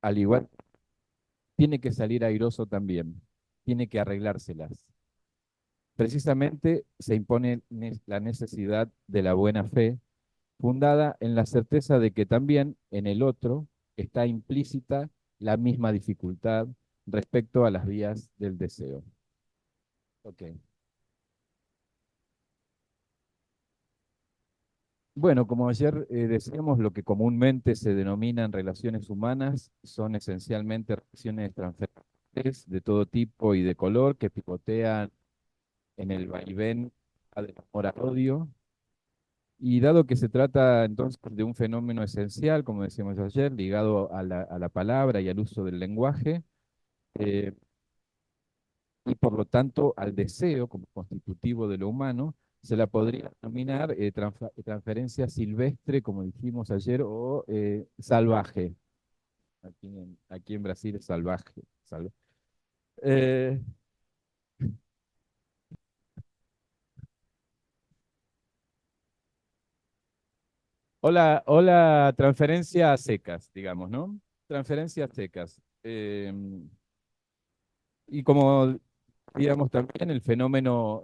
al igual, tiene que salir airoso también, tiene que arreglárselas. Precisamente se impone la necesidad de la buena fe, fundada en la certeza de que también en el otro está implícita la misma dificultad respecto a las vías del deseo. Ok. Bueno, como ayer decíamos, lo que comúnmente se denominan relaciones humanas son esencialmente relaciones transferentes de todo tipo y de color que pivotean en el vaivén del amor al odio. Y dado que se trata entonces de un fenómeno esencial, como decíamos ayer, ligado a la palabra y al uso del lenguaje, eh, y por lo tanto al deseo como constitutivo de lo humano, se la podría denominar transferencia silvestre, como dijimos ayer, o salvaje. Aquí en Brasil es salvaje. Eh, hola, hola, transferencias secas, digamos, ¿no? Transferencias secas. Y como digamos también el fenómeno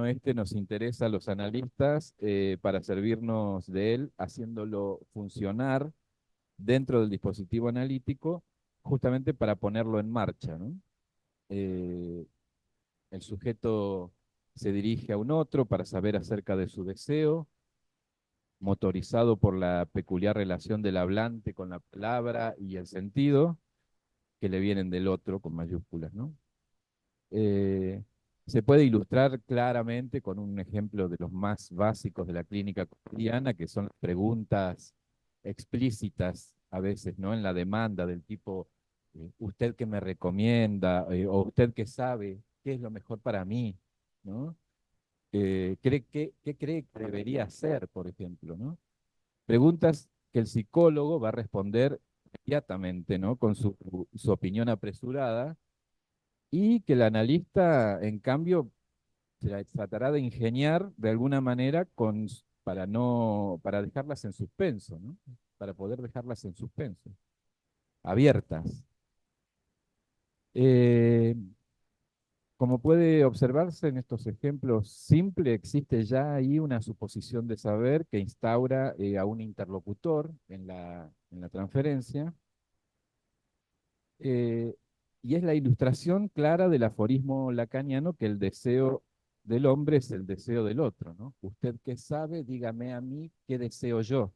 este nos interesa a los analistas para servirnos de él, haciéndolo funcionar dentro del dispositivo analítico, justamente para ponerlo en marcha, ¿no? Eh, el sujeto se dirige a un otro para saber acerca de su deseo, motorizado por la peculiar relación del hablante con la palabra y el sentido que le vienen del otro con mayúsculas, ¿no? Eh, Se puede ilustrar claramente con un ejemplo de los más básicos de la clínica cotidiana, que son las preguntas explícitas a veces, ¿no? En la demanda del tipo, ¿usted qué me recomienda? O ¿usted qué sabe? ¿Qué es lo mejor para mí? ¿No? ¿Qué cree que debería hacer, por ejemplo, ¿no? Preguntas que el psicólogo va a responder inmediatamente, ¿no? Con su opinión apresurada y que el analista, en cambio, tratará de ingeniar de alguna manera para no, para dejarlas en suspenso, ¿no? Para poder dejarlas en suspenso, abiertas. Eh, Como puede observarse en estos ejemplos simples, existe ya ahí una suposición de saber que instaura a un interlocutor en la transferencia, eh, y es la ilustración clara del aforismo lacaniano que el deseo del hombre es el deseo del otro, ¿no? Usted qué sabe, dígame a mí qué deseo yo,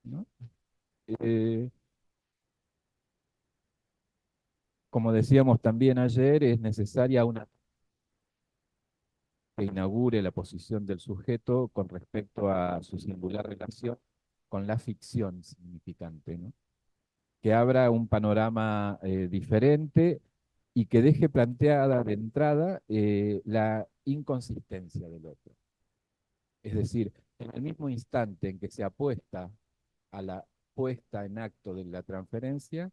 ¿no? Eh, Como decíamos también ayer, es necesaria una que inaugure la posición del sujeto con respecto a su singular relación con la ficción significante, ¿no? Que abra un panorama diferente y que deje planteada de entrada la inconsistencia del otro. Es decir, en el mismo instante en que se apuesta a la puesta en acto de la transferencia,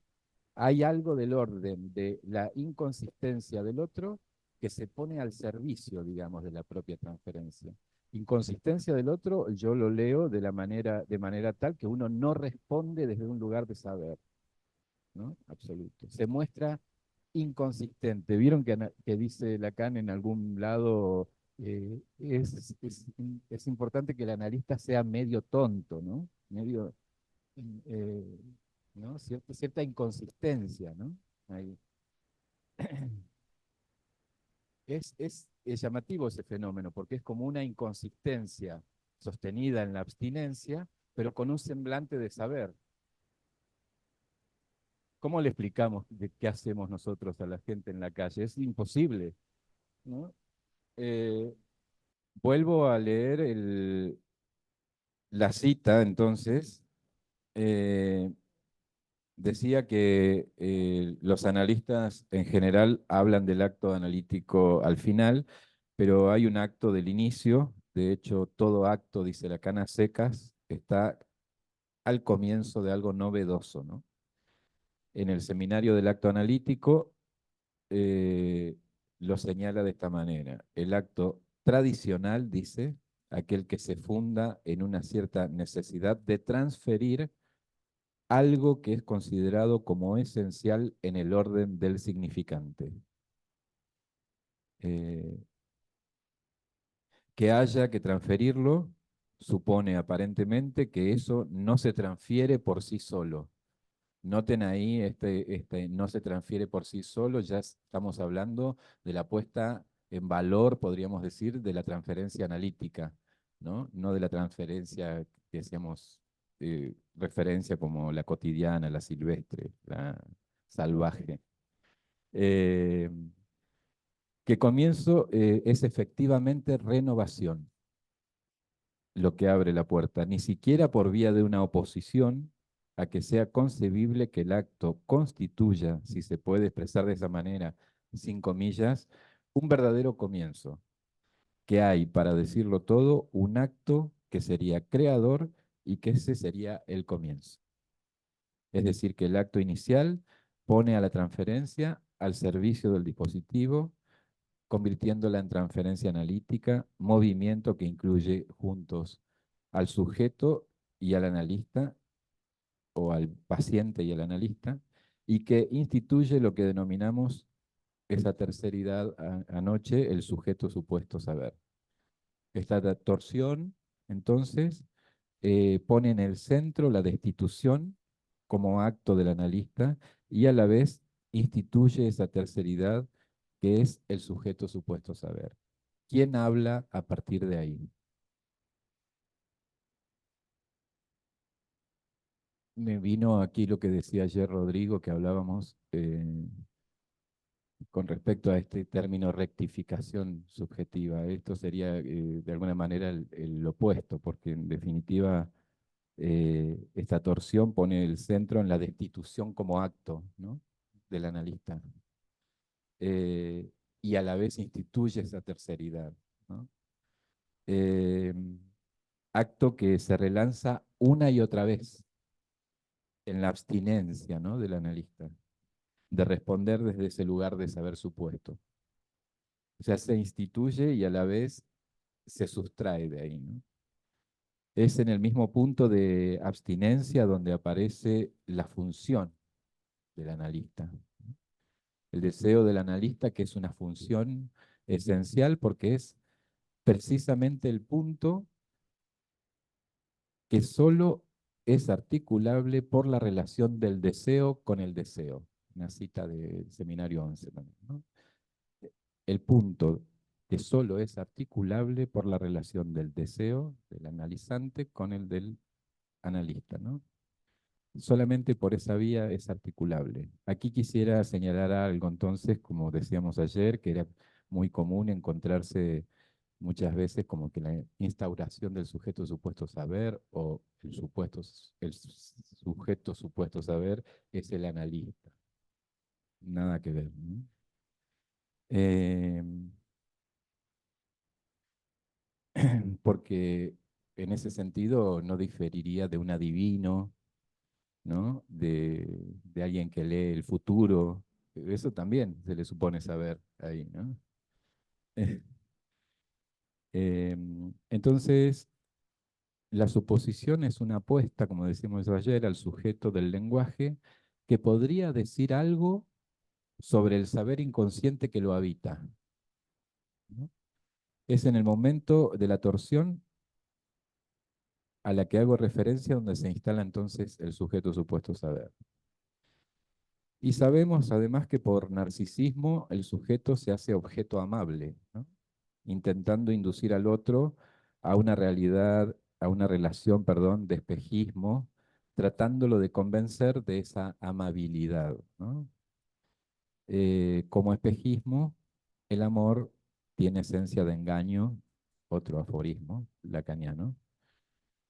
hay algo del orden de la inconsistencia del otro que se pone al servicio, digamos, de la propia transferencia. Inconsistencia del otro, yo lo leo de manera tal que uno no responde desde un lugar de saber, ¿no? Absoluto. Se muestra inconsistente. ¿Vieron que dice Lacan en algún lado, es importante que el analista sea medio tonto, ¿no? Medio, eh, ¿no? Cierta inconsistencia, ¿no? Ahí. Es llamativo ese fenómeno, porque es como una inconsistencia sostenida en la abstinencia, pero con un semblante de saber. ¿Cómo le explicamos de qué hacemos nosotros a la gente en la calle? Es imposible, ¿no? Eh, Vuelvo a leer la cita, entonces. Eh, Decía que los analistas en general hablan del acto analítico al final, pero hay un acto del inicio. De hecho, todo acto, dice Lacan a secas, está al comienzo de algo novedoso, ¿no? En el seminario del acto analítico eh, lo señala de esta manera. El acto tradicional, dice, aquel que se funda en una cierta necesidad de transferir algo que es considerado como esencial en el orden del significante. Eh, que haya que transferirlo supone aparentemente que eso no se transfiere por sí solo. Noten ahí, no se transfiere por sí solo, ya estamos hablando de la puesta en valor, podríamos decir, de la transferencia analítica, ¿no? No de la transferencia que decíamos, referencia como la cotidiana, la silvestre, la salvaje. Eh, que comienzo es efectivamente renovación lo que abre la puerta, ni siquiera por vía de una oposición a que sea concebible que el acto constituya, si se puede expresar de esa manera, sin comillas, un verdadero comienzo, que hay, para decirlo todo, un acto que sería creador y que ese sería el comienzo. Es decir, que el acto inicial pone a la transferencia al servicio del dispositivo, convirtiéndola en transferencia analítica, movimiento que incluye juntos al sujeto y al analista, o al paciente y al analista, y que instituye lo que denominamos esa terceridad anoche, el sujeto supuesto saber. Esta torsión, entonces, pone en el centro la destitución como acto del analista y a la vez instituye esa terceridad que es el sujeto supuesto saber. ¿Quién habla a partir de ahí? Me vino aquí lo que decía ayer Rodrigo, que hablábamos con respecto a este término rectificación subjetiva. Esto sería de alguna manera el opuesto, porque en definitiva esta torsión pone el centro en la destitución como acto, ¿no?, del analista, eh, y a la vez instituye esa terceridad, ¿no? Eh, acto que se relanza una y otra vez en la abstinencia, ¿no?, del analista, de responder desde ese lugar de saber supuesto. O sea, se instituye y a la vez se sustrae de ahí, ¿no? Es en el mismo punto de abstinencia donde aparece la función del analista. El deseo del analista, que es una función esencial porque es precisamente el punto que solo es articulable por la relación del deseo con el deseo. Una cita del seminario 11 también, ¿no? El punto que solo es articulable por la relación del deseo del analizante con el del analista, ¿no? Solamente por esa vía es articulable. Aquí quisiera señalar algo entonces, como decíamos ayer, que era muy común encontrarse muchas veces como que la instauración del sujeto supuesto saber o el sujeto supuesto saber es el analista. Nada que ver, ¿no? Eh, porque en ese sentido no diferiría de un adivino, ¿no? De alguien que lee el futuro. Eso también se le supone saber ahí, ¿no? Entonces, la suposición es una apuesta, como decimos ayer, al sujeto del lenguaje que podría decir algo sobre el saber inconsciente que lo habita, ¿no? Es en el momento de la torsión a la que hago referencia donde se instala entonces el sujeto supuesto saber. Y sabemos además que por narcisismo el sujeto se hace objeto amable, ¿no?, intentando inducir al otro a una realidad, a una relación, perdón, de espejismo, tratándolo de convencer de esa amabilidad, ¿no? Como espejismo, el amor tiene esencia de engaño, otro aforismo lacaniano.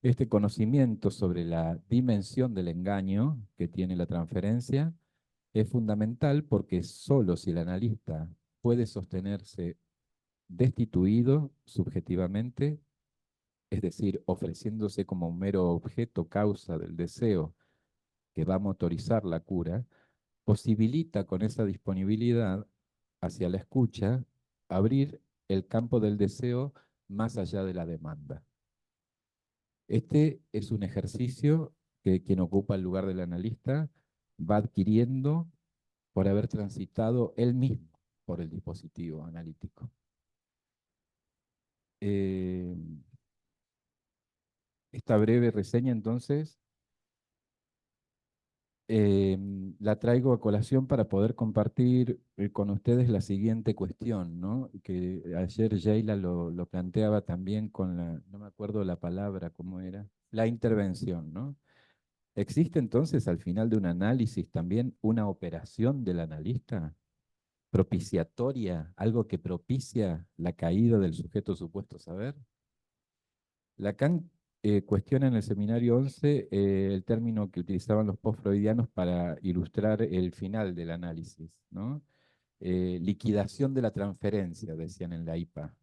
Este conocimiento sobre la dimensión del engaño que tiene la transferencia es fundamental porque solo si el analista puede sostenerse destituido subjetivamente, es decir, ofreciéndose como un mero objeto causa del deseo que va a motorizar la cura, posibilita con esa disponibilidad hacia la escucha abrir el campo del deseo más allá de la demanda. Este es un ejercicio que quien ocupa el lugar del analista va adquiriendo por haber transitado él mismo por el dispositivo analítico. Eh, esta breve reseña, entonces, eh, la traigo a colación para poder compartir con ustedes la siguiente cuestión, ¿no? Que ayer Sheila lo planteaba también con la, no me acuerdo la palabra, ¿cómo era? La intervención, ¿no? ¿Existe entonces al final de un análisis también una operación del analista propiciatoria, algo que propicia la caída del sujeto supuesto saber? Lacan cuestiona en el seminario 11 el término que utilizaban los post-freudianos para ilustrar el final del análisis, ¿no? Liquidación de la transferencia, decían en la IPA.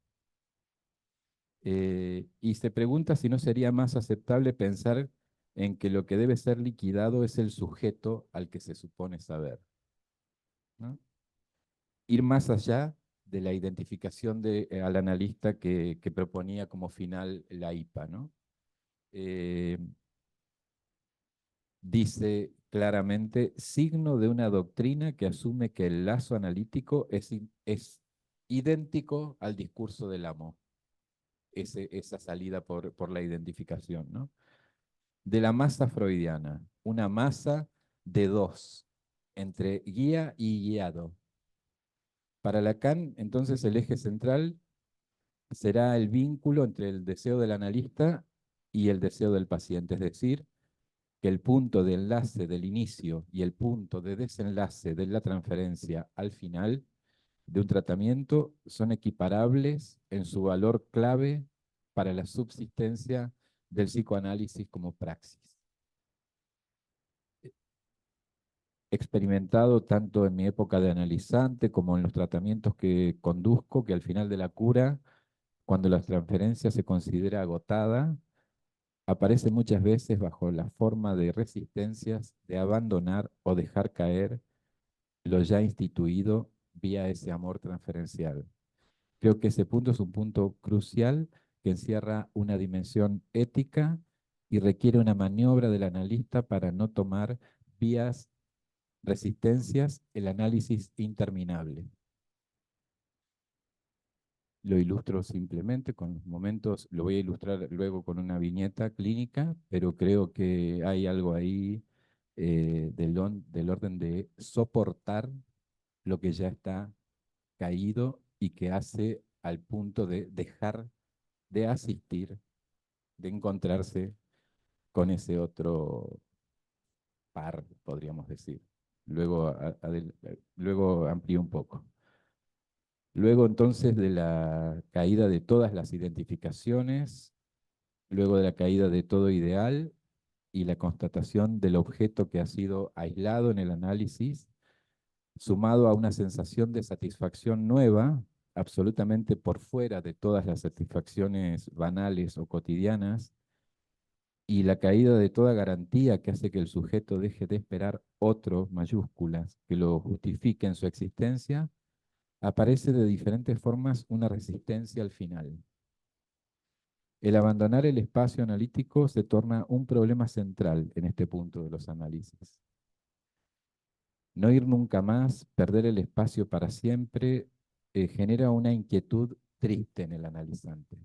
Y se pregunta si no sería más aceptable pensar en que lo que debe ser liquidado es el sujeto al que se supone saber, ¿no? Ir más allá de la identificación al analista que proponía como final la IPA, ¿no? Eh, dice claramente, signo de una doctrina que asume que el lazo analítico es idéntico al discurso del amo, esa salida por la identificación, ¿no? De la masa freudiana, una masa de dos, entre guía y guiado. Para Lacan, entonces, el eje central será el vínculo entre el deseo del analista y el deseo del paciente, es decir, que el punto de enlace del inicio y el punto de desenlace de la transferencia al final de un tratamiento son equiparables en su valor clave para la subsistencia del psicoanálisis como praxis. Experimentado tanto en mi época de analizante como en los tratamientos que conduzco, que al final de la cura, cuando la transferencia se considera agotada, aparece muchas veces bajo la forma de resistencias de abandonar o dejar caer lo ya instituido vía ese amor transferencial. Creo que ese punto es un punto crucial que encierra una dimensión ética y requiere una maniobra del analista para no tomar vías resistencias, el análisis interminable. Lo ilustro simplemente con los momentos, lo voy a ilustrar luego con una viñeta clínica, pero creo que hay algo ahí del orden de soportar lo que ya está caído y que hace al punto de dejar de asistir, de encontrarse con ese otro par, podríamos decir. Luego amplío un poco. Luego entonces de la caída de todas las identificaciones, luego de la caída de todo ideal y la constatación del objeto que ha sido aislado en el análisis, sumado a una sensación de satisfacción nueva, absolutamente por fuera de todas las satisfacciones banales o cotidianas, y la caída de toda garantía que hace que el sujeto deje de esperar otro, mayúsculas, que lo justifique en su existencia, aparece de diferentes formas una resistencia al final. El abandonar el espacio analítico se torna un problema central en este punto de los análisis. No ir nunca más, perder el espacio para siempre, genera una inquietud triste en el analizante,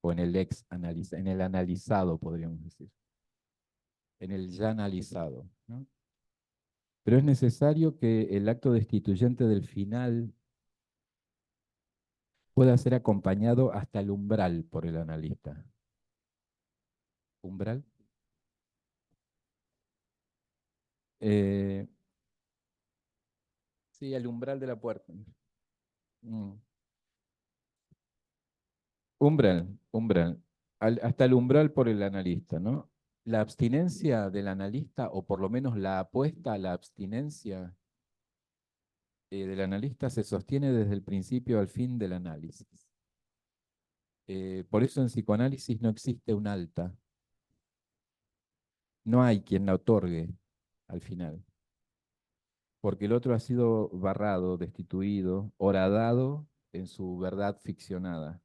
o en el en el analizado, podríamos decir, en el ya analizado, ¿no? Pero es necesario que el acto destituyente del final pueda ser acompañado hasta el umbral por el analista. ¿Umbral? Eh, sí, el umbral de la puerta. Mm. Umbral. Hasta el umbral por el analista, ¿no? La abstinencia del analista, o por lo menos la apuesta a la abstinencia del analista, se sostiene desde el principio al fin del análisis. Por eso en psicoanálisis no existe un alta, no hay quien la otorgue al final, porque el otro ha sido barrado, destituido, horadado en su verdad ficcionada.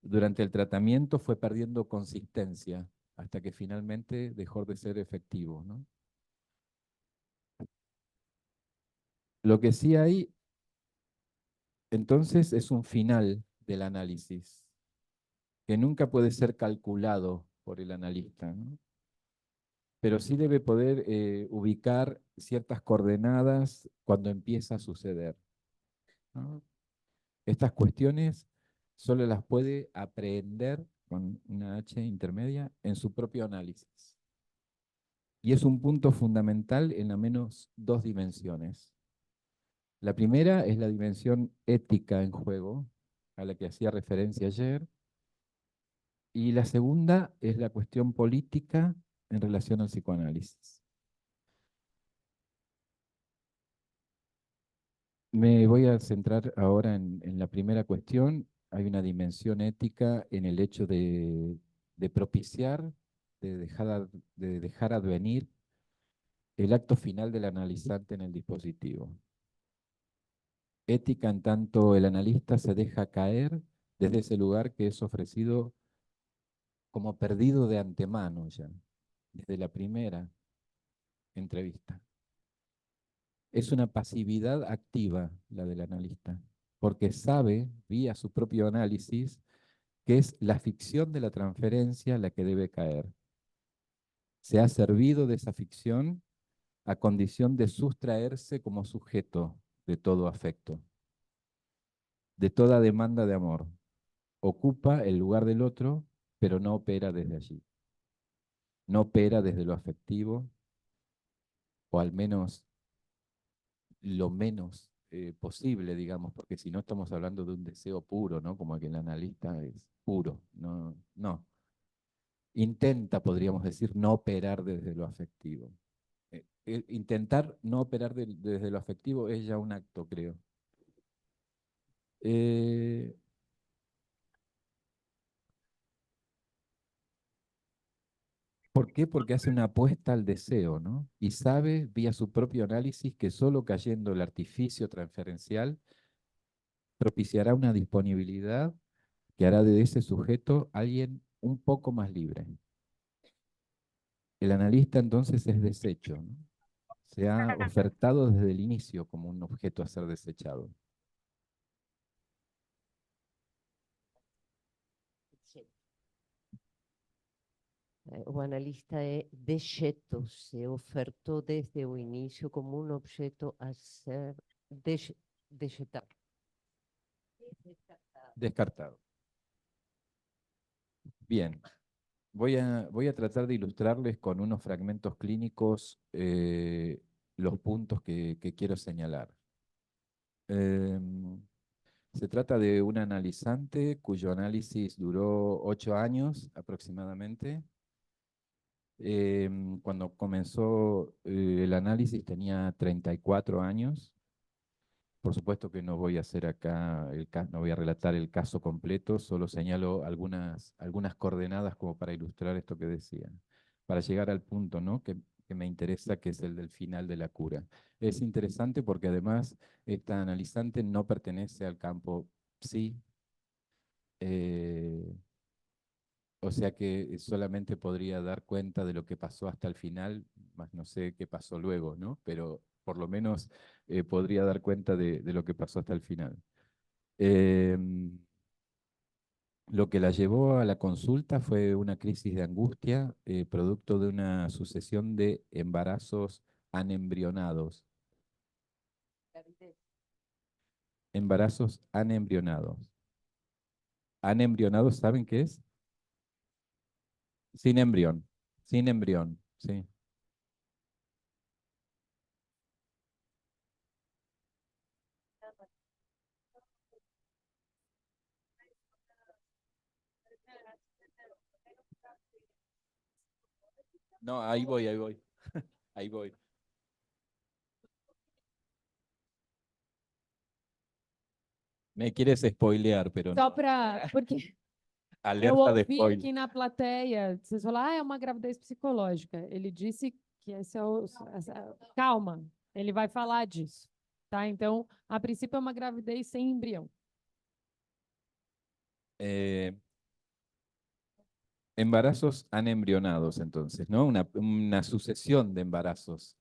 Durante el tratamiento fue perdiendo consistencia, hasta que finalmente dejó de ser efectivo, ¿no? Lo que sí hay, entonces, es un final del análisis, que nunca puede ser calculado por el analista, ¿no? Pero sí debe poder ubicar ciertas coordenadas cuando empieza a suceder, ¿no? Estas cuestiones solo las puede aprehender con una H intermedia en su propio análisis. Y es un punto fundamental en al menos dos dimensiones. La primera es la dimensión ética en juego, a la que hacía referencia ayer, y la segunda es la cuestión política en relación al psicoanálisis. Me voy a centrar ahora en la primera cuestión. Hay una dimensión ética en el hecho de propiciar, de dejar advenir el acto final del analizante en el dispositivo. Ética en tanto el analista se deja caer desde ese lugar que es ofrecido como perdido de antemano ya, desde la primera entrevista. Es una pasividad activa la del analista, porque sabe, vía su propio análisis, que es la ficción de la transferencia la que debe caer. Se ha servido de esa ficción a condición de sustraerse como sujeto de todo afecto, de toda demanda de amor. Ocupa el lugar del otro, pero no opera desde allí. No opera desde lo afectivo, o al menos lo menos posible, digamos, porque si no estamos hablando de un deseo puro, ¿no? Como que el analista es puro, no, no. Intenta, podríamos decir, no operar desde lo afectivo. Intentar no operar desde lo afectivo es ya un acto, creo. Eh, ¿Por qué? Porque hace una apuesta al deseo, ¿no? Y sabe, vía su propio análisis, que solo cayendo el artificio transferencial propiciará una disponibilidad que hará de ese sujeto alguien un poco más libre. El analista entonces es desecho, ¿no? Se ha ofertado desde el inicio como un objeto a ser desechado. O analista é dejeto, se ofertou desde o início como um objeto a ser dejetado. Descartado. Bien, voy a tratar de ilustrarles con unos fragmentos clínicos los puntos que quiero señalar. Em, Se trata de un analizante cuyo análisis duró 8 años aproximadamente. Cuando comenzó el análisis tenía 34 años. Por supuesto que no voy a hacer acá, no voy a relatar el caso completo, solo señalo algunas coordenadas como para ilustrar esto que decía, para llegar al punto, ¿no? que me interesa, que es el del final de la cura. Es interesante porque además esta analizante no pertenece al campo psi, eh, o sea que solamente podría dar cuenta de lo que pasó hasta el final, más no sé qué pasó luego, ¿no? Pero por lo menos podría dar cuenta de lo que pasó hasta el final. Em, lo que la llevó a la consulta fue una crisis de angustia, producto de una sucesión de embarazos anembrionados. Embarazos anembrionados. Anembrionados, ¿saben qué es? Sin embrión. Sin embrión, sí. No, ahí voy, ahí voy. Ahí voy. Me quieres spoilear, pero Só no. para. Porque eu Alerta de ouvi spoiler. aqui na plateia, vocês falaram, é uma gravidez psicológica. Ele disse que esse é o. Calma, ele vai falar disso. Tá? Então, a princípio, é uma gravidez sem embrião. Eh, Embarazos anembrionados, entonces, ¿no? Una sucesión de embarazos,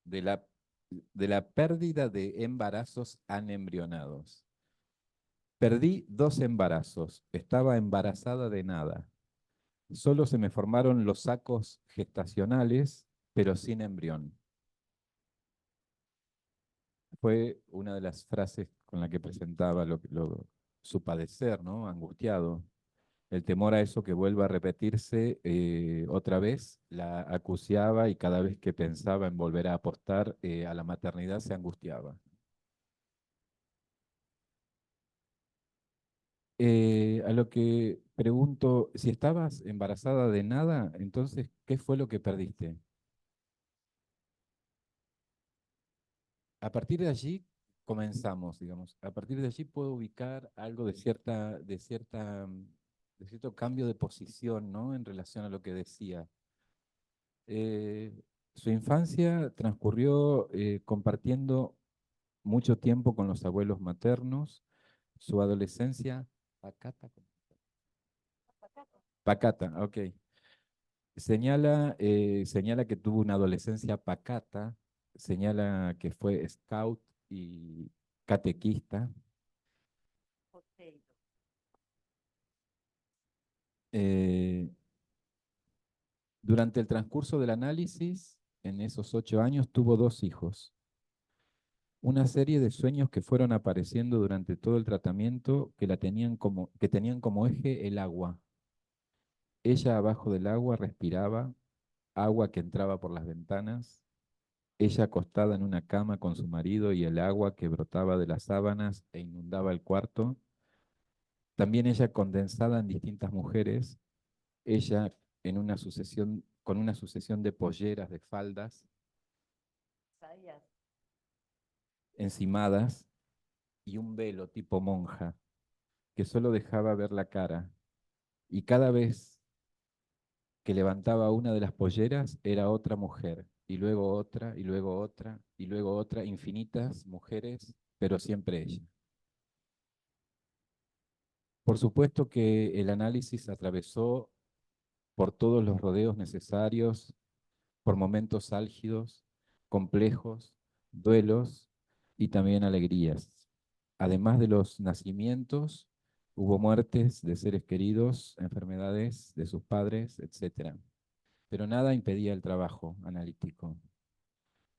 de la, de la pérdida de embarazos anembrionados. Perdí 2 embarazos, estaba embarazada de nada. Solo se me formaron los sacos gestacionales, pero sin embrión. Fue una de las frases con la que presentaba su padecer, ¿no? Angustiado. El temor a eso que vuelva a repetirse otra vez la acuciaba y cada vez que pensaba en volver a apostar a la maternidad se angustiaba. A lo que pregunto, si estabas embarazada de nada, entonces, ¿qué fue lo que perdiste? A partir de allí comenzamos, digamos. A partir de allí puedo ubicar algo de cierto cambio de posición, ¿no? En relación a lo que decía. Eh, Su infancia transcurrió compartiendo mucho tiempo con los abuelos maternos. Su adolescencia, pacata, pacata, ok. Señala que tuvo una adolescencia pacata, señala que fue scout y catequista. Eh, Durante el transcurso del análisis, en esos 8 años, tuvo 2 hijos. Una serie de sueños que fueron apareciendo durante todo el tratamiento que tenían como eje el agua. Ella abajo del agua respiraba, agua que entraba por las ventanas, ella acostada en una cama con su marido y el agua que brotaba de las sábanas e inundaba el cuarto. También ella condensada en distintas mujeres, ella con una sucesión de polleras, de faldas, encimadas y un velo tipo monja que solo dejaba ver la cara. Y cada vez que levantaba una de las polleras era otra mujer, y luego otra, y luego otra, y luego otra, infinitas mujeres, pero siempre ella. Por supuesto que el análisis atravesó por todos los rodeos necesarios, por momentos álgidos, complejos, duelos y también alegrías. Además de los nacimientos, hubo muertes de seres queridos, enfermedades de sus padres, etc. Pero nada impedía el trabajo analítico.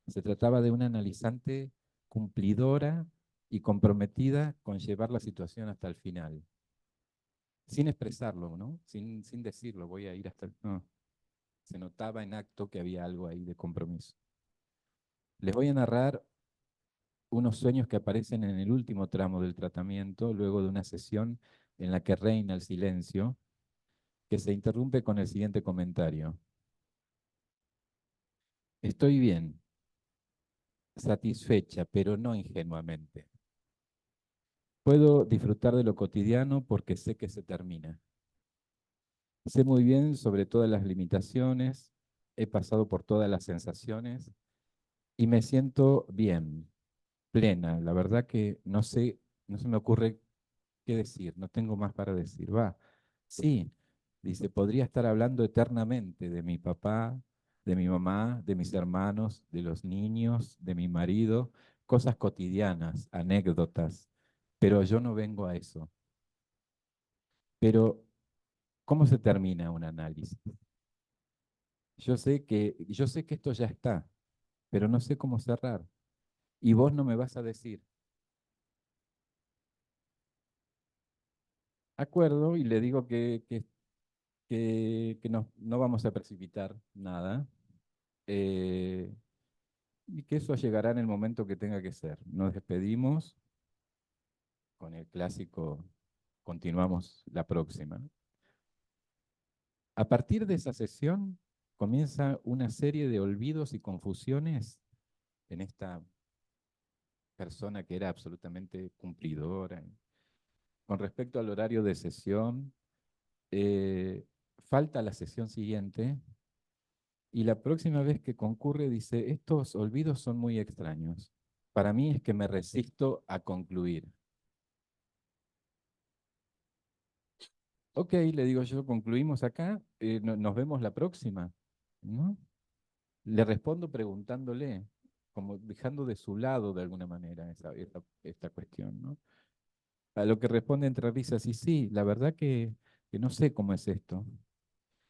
Se trataba de una analizante cumplidora y comprometida con llevar la situación hasta el final, sin expresarlo, ¿no? Sin decirlo, voy a ir hasta el... No, se notaba en acto que había algo ahí de compromiso. Les voy a narrar unos sueños que aparecen en el último tramo del tratamiento, luego de una sesión en la que reina el silencio, que se interrumpe con el siguiente comentario. Estoy bien, satisfecha, pero no ingenuamente. Puedo disfrutar de lo cotidiano porque sé que se termina. Sé muy bien sobre todas las limitaciones, he pasado por todas las sensaciones y me siento bien, plena. La verdad que no sé, no se me ocurre qué decir, no tengo más para decir. Va, sí, dice, podría estar hablando eternamente de mi papá, de mi mamá, de mis hermanos, de los niños, de mi marido, cosas cotidianas, anécdotas, pero yo no vengo a eso. Pero, ¿cómo se termina un análisis? Yo sé que esto ya está, pero no sé cómo cerrar. Y vos no me vas a decir. Acuerdo y le digo que no vamos a precipitar nada eh, y que eso llegará en el momento que tenga que ser. Nos despedimos con el clásico, continuamos la próxima. A partir de esa sesión comienza una serie de olvidos y confusiones en esta persona que era absolutamente cumplidora. Con respecto al horario de sesión, falta la sesión siguiente y la próxima vez que concurre dice, estos olvidos son muy extraños. Para mí es que me resisto a concluir. Ok, le digo yo, concluimos acá, nos vemos la próxima, ¿no? Le respondo preguntándole, como dejando de su lado de alguna manera esta cuestión, ¿no? A lo que responde entre risas, y sí, la verdad que no sé cómo es esto.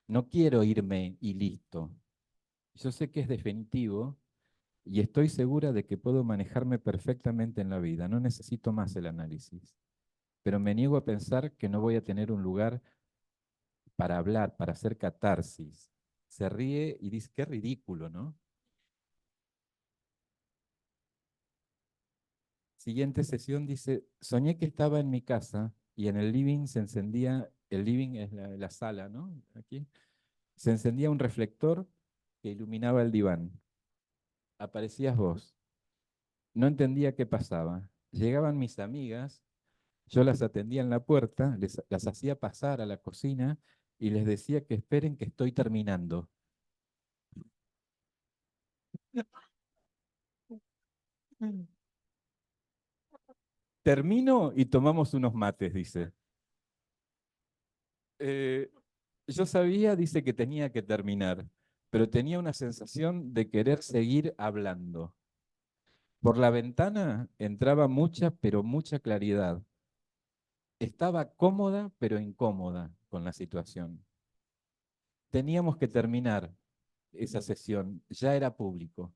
No quiero irme y listo. Yo sé que es definitivo y estoy segura de que puedo manejarme perfectamente en la vida. No necesito más el análisis. Pero me niego a pensar que no voy a tener un lugar para hablar, para hacer catarsis. Se ríe y dice, qué ridículo, ¿no? Siguiente sesión dice, soñé que estaba en mi casa y en el living se encendía, el living es la sala, ¿no? Aquí, se encendía un reflector que iluminaba el diván. Aparecías vos. No entendía qué pasaba. Llegaban mis amigas, yo las atendía en la puerta, las hacía pasar a la cocina y les decía que esperen que estoy terminando. Termino y tomamos unos mates, dice. Eh, yo sabía, dice, que tenía que terminar, pero tenía una sensación de querer seguir hablando. Por la ventana entraba mucha, pero mucha claridad. Estaba cómoda, pero incómoda con la situación. Teníamos que terminar esa sesión, ya era público.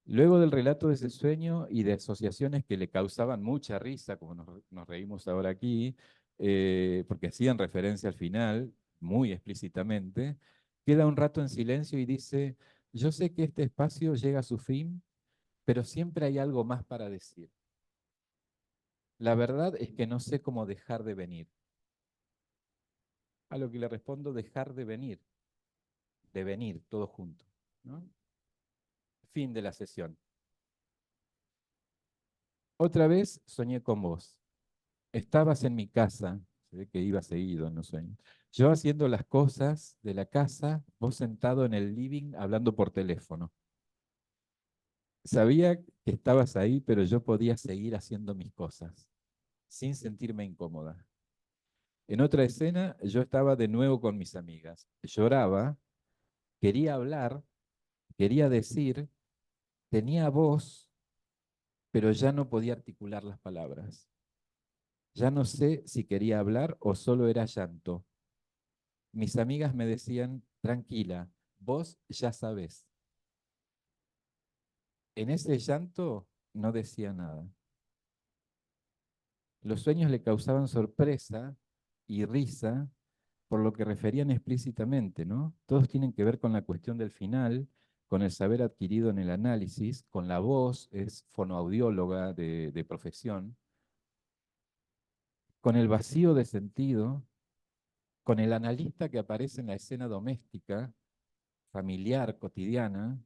Luego del relato de ese sueño y de asociaciones que le causaban mucha risa, como nos reímos ahora aquí, porque hacían referencia al final, muy explícitamente, queda un rato en silencio y dice, yo sé que este espacio llega a su fin, pero siempre hay algo más para decir. La verdad es que no sé cómo dejar de venir. A lo que le respondo, dejar de venir, todo junto, ¿no? Fin de la sesión. Otra vez soñé con vos. Estabas en mi casa, se ve que iba seguido en los sueños. Yo haciendo las cosas de la casa, vos sentado en el living hablando por teléfono. Sabía que estabas ahí, pero yo podía seguir haciendo mis cosas, sin sentirme incómoda. En otra escena, yo estaba de nuevo con mis amigas. Lloraba, quería hablar, quería decir, tenía voz, pero ya no podía articular las palabras. Ya no sé si quería hablar o solo era llanto. Mis amigas me decían, tranquila, vos ya sabés. En ese llanto no decía nada. Los sueños le causaban sorpresa y risa por lo que referían explícitamente, ¿no? Todos tienen que ver con la cuestión del final, con el saber adquirido en el análisis, con la voz, es fonoaudióloga de profesión, con el vacío de sentido, con el analista que aparece en la escena doméstica, familiar, cotidiana.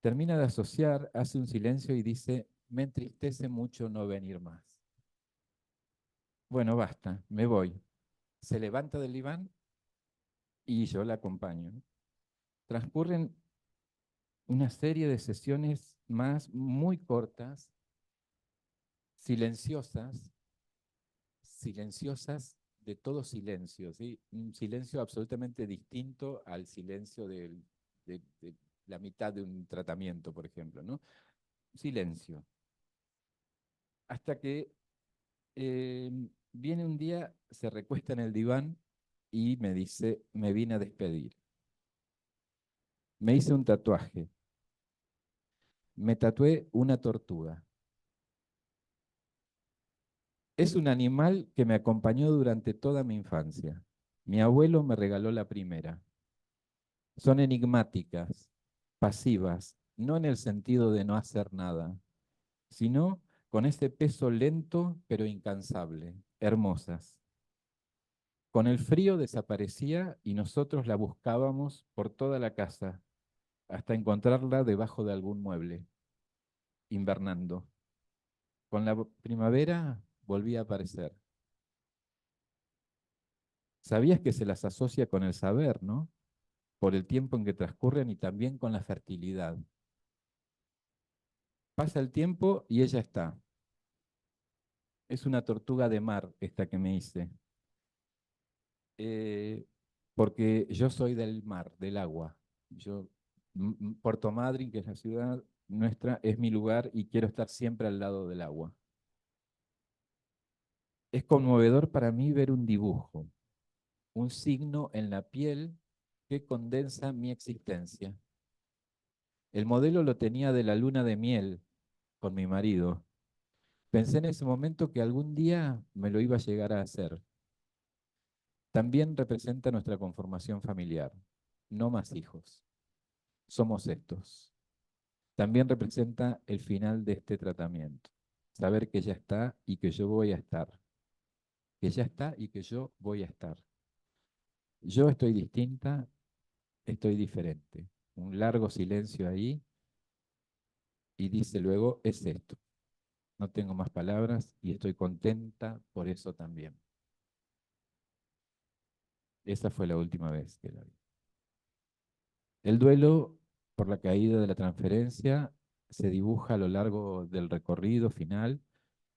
Termina de asociar, hace un silencio y dice, me entristece mucho no venir más. Bueno, basta, me voy. Se levanta del diván y yo la acompaño. Transcurren una serie de sesiones más muy cortas, silenciosas, silenciosas de todo silencio, ¿sí? Un silencio absolutamente distinto al silencio de la mitad de un tratamiento, por ejemplo, ¿no? Silencio. Hasta que eh, viene un día, se recuesta en el diván y me dice, me vine a despedir. Me hice un tatuaje. Me tatué una tortuga. Es un animal que me acompañó durante toda mi infancia. Mi abuelo me regaló la primera. Son enigmáticas, pasivas, no en el sentido de no hacer nada, sino con ese peso lento pero incansable, hermosas. Con el frío desaparecía y nosotros la buscábamos por toda la casa, hasta encontrarla debajo de algún mueble, invernando. Con la primavera volvía a aparecer. Sabías que se las asocia con el saber, ¿no? Por el tiempo en que transcurren y también con la fertilidad. Pasa el tiempo y ella está. Es una tortuga de mar esta que me hice. Porque yo soy del mar, del agua. Puerto Madryn, que es la ciudad nuestra, es mi lugar y quiero estar siempre al lado del agua. Es conmovedor para mí ver un dibujo, un signo en la piel que condensa mi existencia. El modelo lo tenía de la luna de miel con mi marido. Pensé en ese momento que algún día me lo iba a llegar a hacer. También representa nuestra conformación familiar. No más hijos. Somos estos. También representa el final de este tratamiento. Saber que ya está y que yo voy a estar. Que ya está y que yo voy a estar. Yo estoy distinta, estoy diferente. Un largo silencio ahí y dice luego, es esto. No tengo más palabras y estoy contenta por eso también. Esa fue la última vez que la vi. El duelo por la caída de la transferencia se dibuja a lo largo del recorrido final,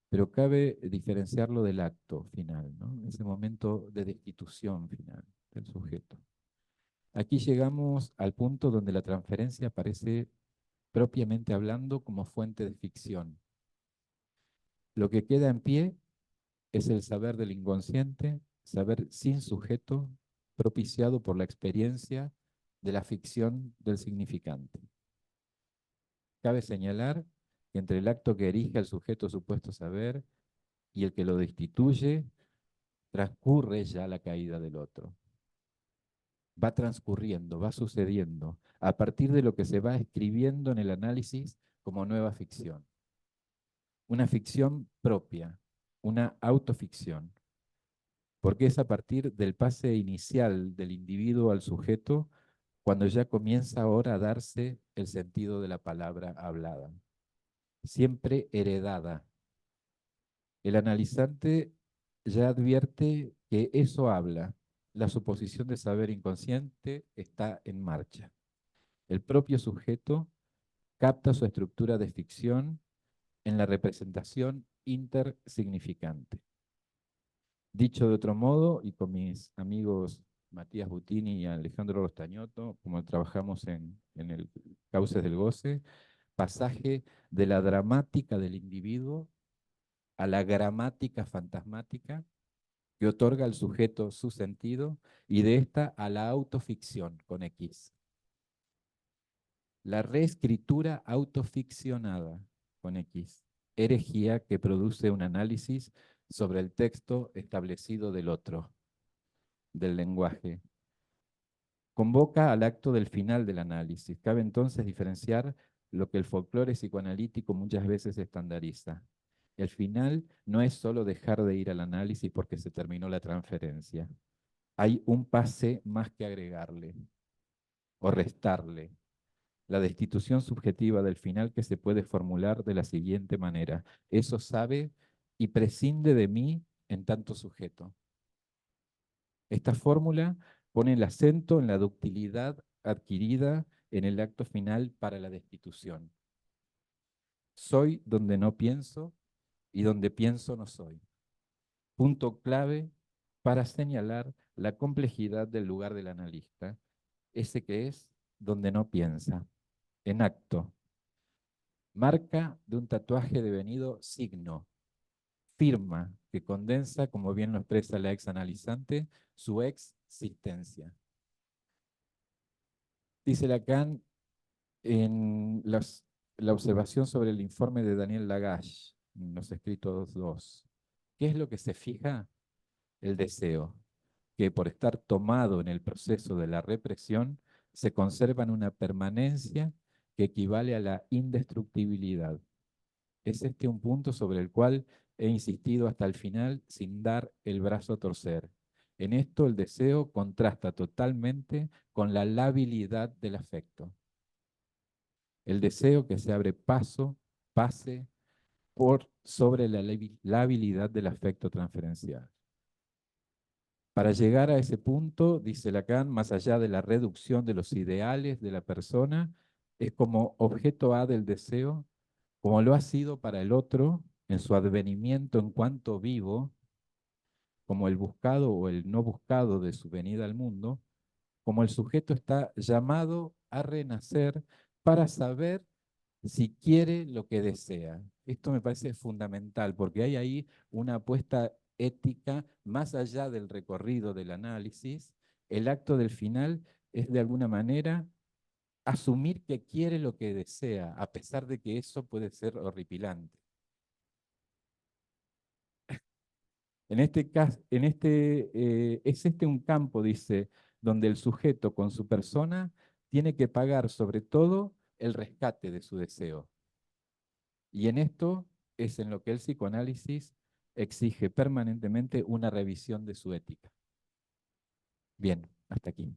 pero cabe diferenciarlo del acto final, ¿no? Ese momento de destitución final del sujeto. Aquí llegamos al punto donde la transferencia aparece propiamente hablando como fuente de ficción. Lo que queda en pie es el saber del inconsciente, saber sin sujeto, propiciado por la experiencia de la ficción del significante. Cabe señalar que entre el acto que erige al sujeto supuesto saber y el que lo destituye, transcurre ya la caída del otro. Va transcurriendo, va sucediendo, a partir de lo que se va escribiendo en el análisis como nueva ficción. Una ficción propia, una autoficción, porque es a partir del pase inicial del individuo al sujeto cuando ya comienza ahora a darse el sentido de la palabra hablada, siempre heredada. El analizante ya advierte que eso habla, la suposición de saber inconsciente está en marcha. El propio sujeto capta su estructura de ficción en la representación intersignificante. Dicho de otro modo, y con mis amigos Matías Butini y Alejandro Rostañotto, como trabajamos en el Cauces del Goce, pasaje de la dramática del individuo a la gramática fantasmática que otorga al sujeto su sentido y de esta a la autoficción con X. La reescritura autoficcionada con X, herejía que produce un análisis sobre el texto establecido del otro, del lenguaje. Convoca al acto del final del análisis. Cabe entonces diferenciar lo que el folclore psicoanalítico muchas veces estandariza. El final no es solo dejar de ir al análisis porque se terminó la transferencia. Hay un pase más que agregarle o restarle. La destitución subjetiva del final que se puede formular de la siguiente manera. Eso sabe y prescinde de mí en tanto sujeto. Esta fórmula pone el acento en la ductilidad adquirida en el acto final para la destitución. Soy donde no pienso y donde pienso no soy. Punto clave para señalar la complejidad del lugar del analista, ese que es donde no piensa, en acto. Marca de un tatuaje devenido signo, firma que condensa, como bien lo expresa la exanalizante, su existencia. Dice Lacan en la observación sobre el informe de Daniel Lagache, en los escritos 2. ¿Qué es lo que se fija? El deseo, que por estar tomado en el proceso de la represión, se conserva en una permanencia que equivale a la indestructibilidad. Es este un punto sobre el cual he insistido hasta el final sin dar el brazo a torcer. En esto el deseo contrasta totalmente con la labilidad del afecto. El deseo que se abre pase por sobre la labilidad del afecto transferencial. Para llegar a ese punto, dice Lacan, más allá de la reducción de los ideales de la persona, es como objeto A del deseo, como lo ha sido para el otro en su advenimiento en cuanto vivo, como el buscado o el no buscado de su venida al mundo, como el sujeto está llamado a renacer para saber si quiere lo que desea. Esto me parece fundamental porque hay ahí una apuesta ética más allá del recorrido del análisis. El acto del final es de alguna manera asumir que quiere lo que desea, a pesar de que eso puede ser horripilante. En este caso, es este un campo, dice, donde el sujeto con su persona tiene que pagar sobre todo el rescate de su deseo. Y en esto es en lo que el psicoanálisis exige permanentemente una revisión de su ética. Bien, hasta aquí.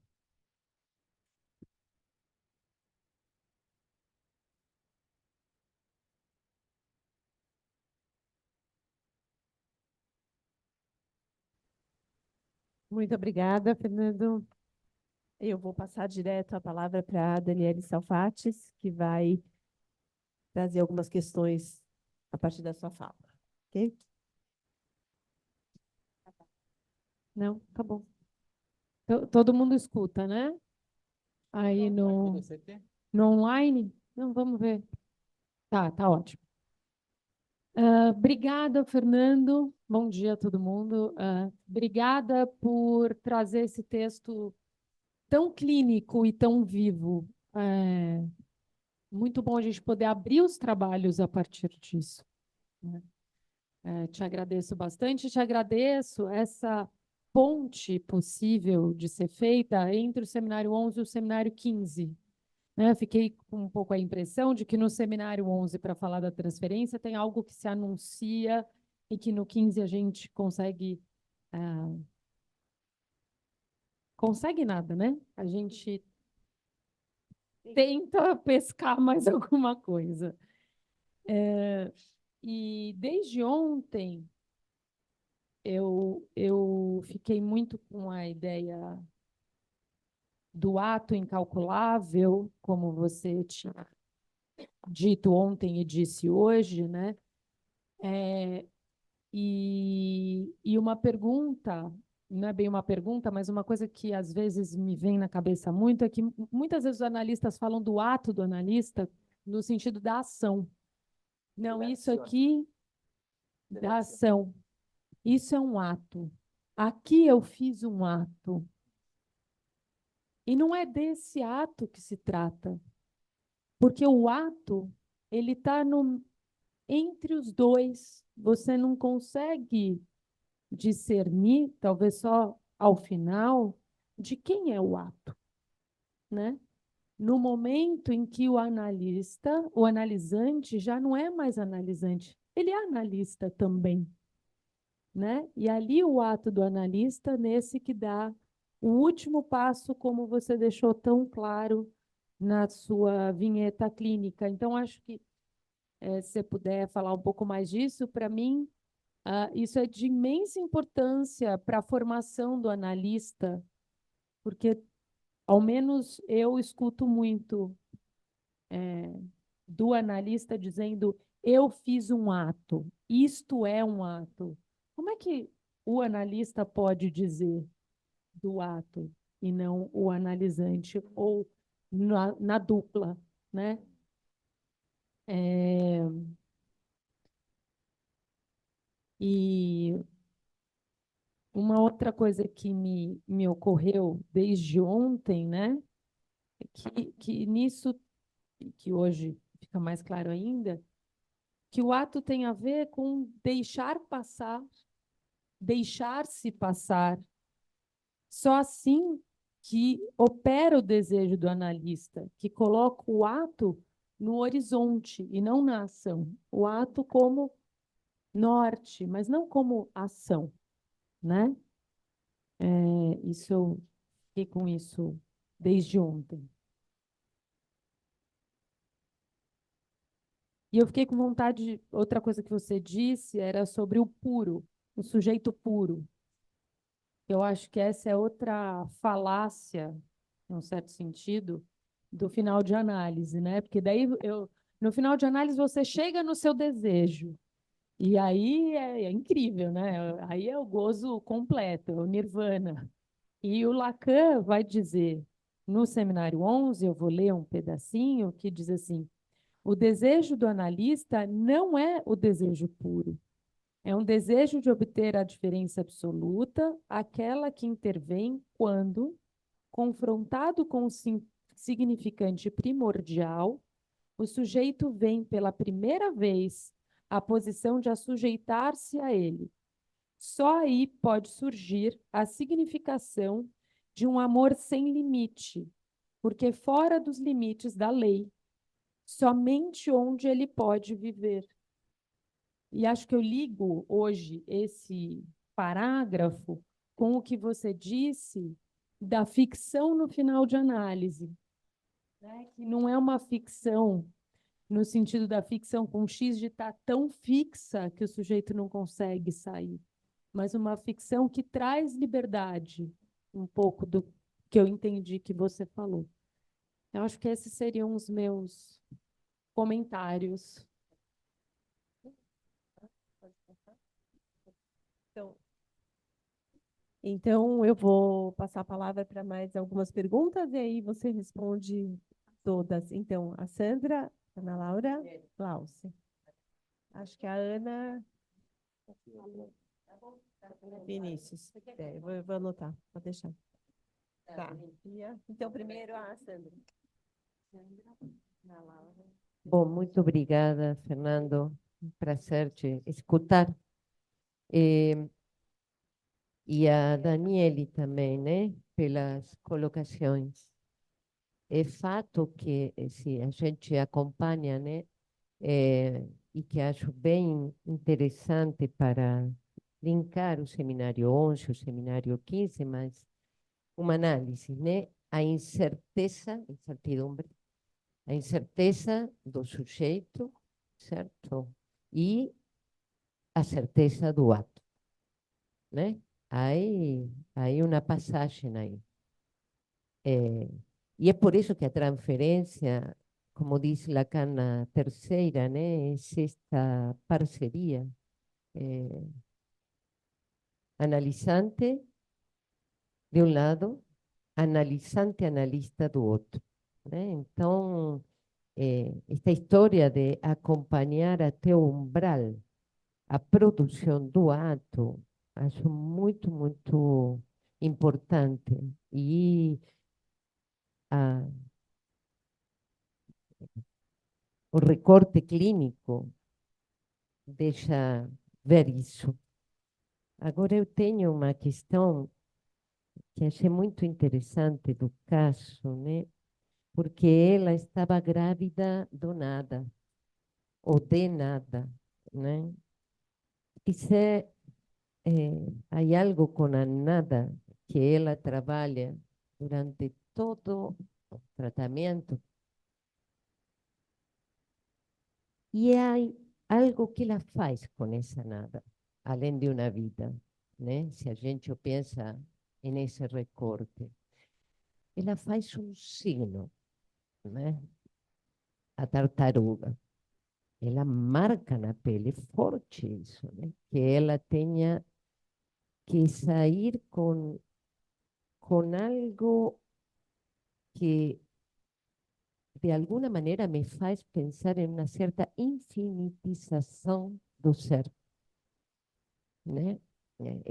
Muito obrigada, Fernando. Eu vou passar direto a palavra para a Daniele Salfates, que vai trazer algumas questões a partir da sua fala. Ok? Não, tá bom. Todo mundo escuta, né? Aí no online? Não, vamos ver. Tá ótimo. Obrigada, Fernando. Bom dia a todo mundo. Obrigada por trazer esse texto tão clínico e tão vivo. Muito bom a gente poder abrir os trabalhos a partir disso, né? Te agradeço bastante, te agradeço essa ponte possível de ser feita entre o seminário 11 e o seminário 15. Né? Fiquei com um pouco a impressão de que no seminário 11, para falar da transferência, tem algo que se anuncia e que no 15 a gente consegue... consegue nada, né? A gente tenta pescar mais alguma coisa. E desde ontem, eu fiquei muito com a ideia do ato incalculável, como você tinha dito ontem e disse hoje, né? E uma pergunta, não é bem uma pergunta, mas uma coisa que às vezes me vem na cabeça muito é que muitas vezes os analistas falam do ato do analista no sentido da ação. Não, isso aqui da ação. Isso é um ato. Aqui eu fiz um ato. E não é desse ato que se trata. Porque o ato, ele está entre os dois. Você não consegue discernir, talvez só ao final, de quem é o ato, né? No momento em que o analista, o analisante, já não é mais analisante, ele é analista também, né? E ali o ato do analista, nesse que dá o último passo, como você deixou tão claro na sua vinheta clínica. Então, acho que, se você puder falar um pouco mais disso, para mim, isso é de imensa importância para a formação do analista, porque, ao menos, eu escuto muito do analista dizendo: eu fiz um ato, isto é um ato. Como é que o analista pode dizer do ato e não o analisante, ou na dupla, né? E uma outra coisa que me ocorreu desde ontem, né? Que nisso, que hoje fica mais claro ainda, que o ato tem a ver com deixar passar, deixar-se passar. Só assim que opera o desejo do analista, que coloca o ato no horizonte e não na ação. O ato como norte, mas não como ação, né? Isso eu fiquei com isso desde ontem. E eu fiquei com vontade, outra coisa que você disse era sobre o puro, o sujeito puro. Eu acho que essa é outra falácia, em um certo sentido, do final de análise, né? Porque daí, no final de análise, você chega no seu desejo. E aí é incrível, né? Aí é o gozo completo, o nirvana. E o Lacan vai dizer, no seminário 11, eu vou ler um pedacinho que diz assim: o desejo do analista não é o desejo puro. É um desejo de obter a diferença absoluta, aquela que intervém quando, confrontado com o significante primordial, o sujeito vem pela primeira vez à posição de assujeitar-se a ele. Só aí pode surgir a significação de um amor sem limite, porque fora dos limites da lei, somente onde ele pode viver. E acho que eu ligo hoje esse parágrafo com o que você disse da ficção no final de análise, né? Que não é uma ficção no sentido da ficção com X de estar tão fixa que o sujeito não consegue sair, mas uma ficção que traz liberdade, um pouco do que eu entendi que você falou. Eu acho que esses seriam os meus comentários. Então, eu vou passar a palavra para mais algumas perguntas e aí você responde todas. Então, a Sandra, Ana Laura, Glaucia. Acho que a Ana. Vinícius. Eu vou anotar, pode deixar. Tá. Então, primeiro a Sandra. Ana Laura. Bom, muito obrigada, Fernando. Um prazer te escutar. E a Daniele também, né? Pelas colocações. É fato que, se a gente acompanha, né? E que acho bem interessante para linkar o seminário 11, o seminário 15, mas uma análise, né? A incerteza, incertidumbre, a incerteza do sujeito, certo? E a certeza do ato, né? Hay una passagem aí. E é por isso que a transferência, como diz Lacan na terceira, né, é esta parceria analisante de um lado, analisante-analista do outro, né? Então, esta história de acompanhar até o umbral a produção do ato, acho muito, muito importante. E o recorte clínico deixa ver isso. Agora, eu tenho uma questão que achei muito interessante do caso, né? Porque ela estava grávida do nada, ou de nada, né? E se há algo com a nada que ela trabalha durante todo o tratamento, e há algo que ela faz com essa nada, além de uma vida, né? Se a gente pensa nesse recorte, ela faz um signo, né? A tartaruga. Ela marca na pele forte isso, né? Que ela tenha que sair com algo que de alguma maneira me faz pensar em uma certa infinitização do ser, né? É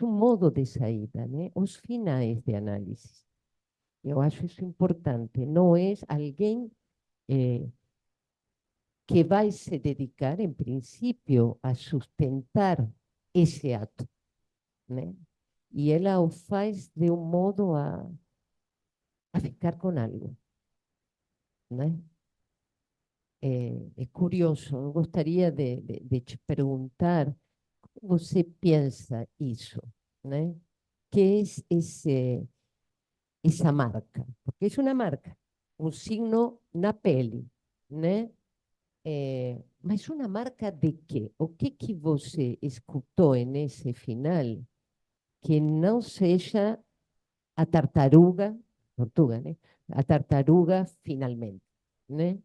um modo de saída, né? Os finais de análise. Eu acho isso importante. Não é alguém que vai se dedicar, em princípio, a sustentar esse ato, né? E ela o faz de um modo a ficar com algo, né? É curioso, eu gostaria de te perguntar como você pensa isso, né? Que é essa marca? Porque é uma marca, um signo na pele, né? Mas uma marca de quê? O que você escutou nesse final que não seja a tartaruga, tortuga, né? A tartaruga finalmente, né?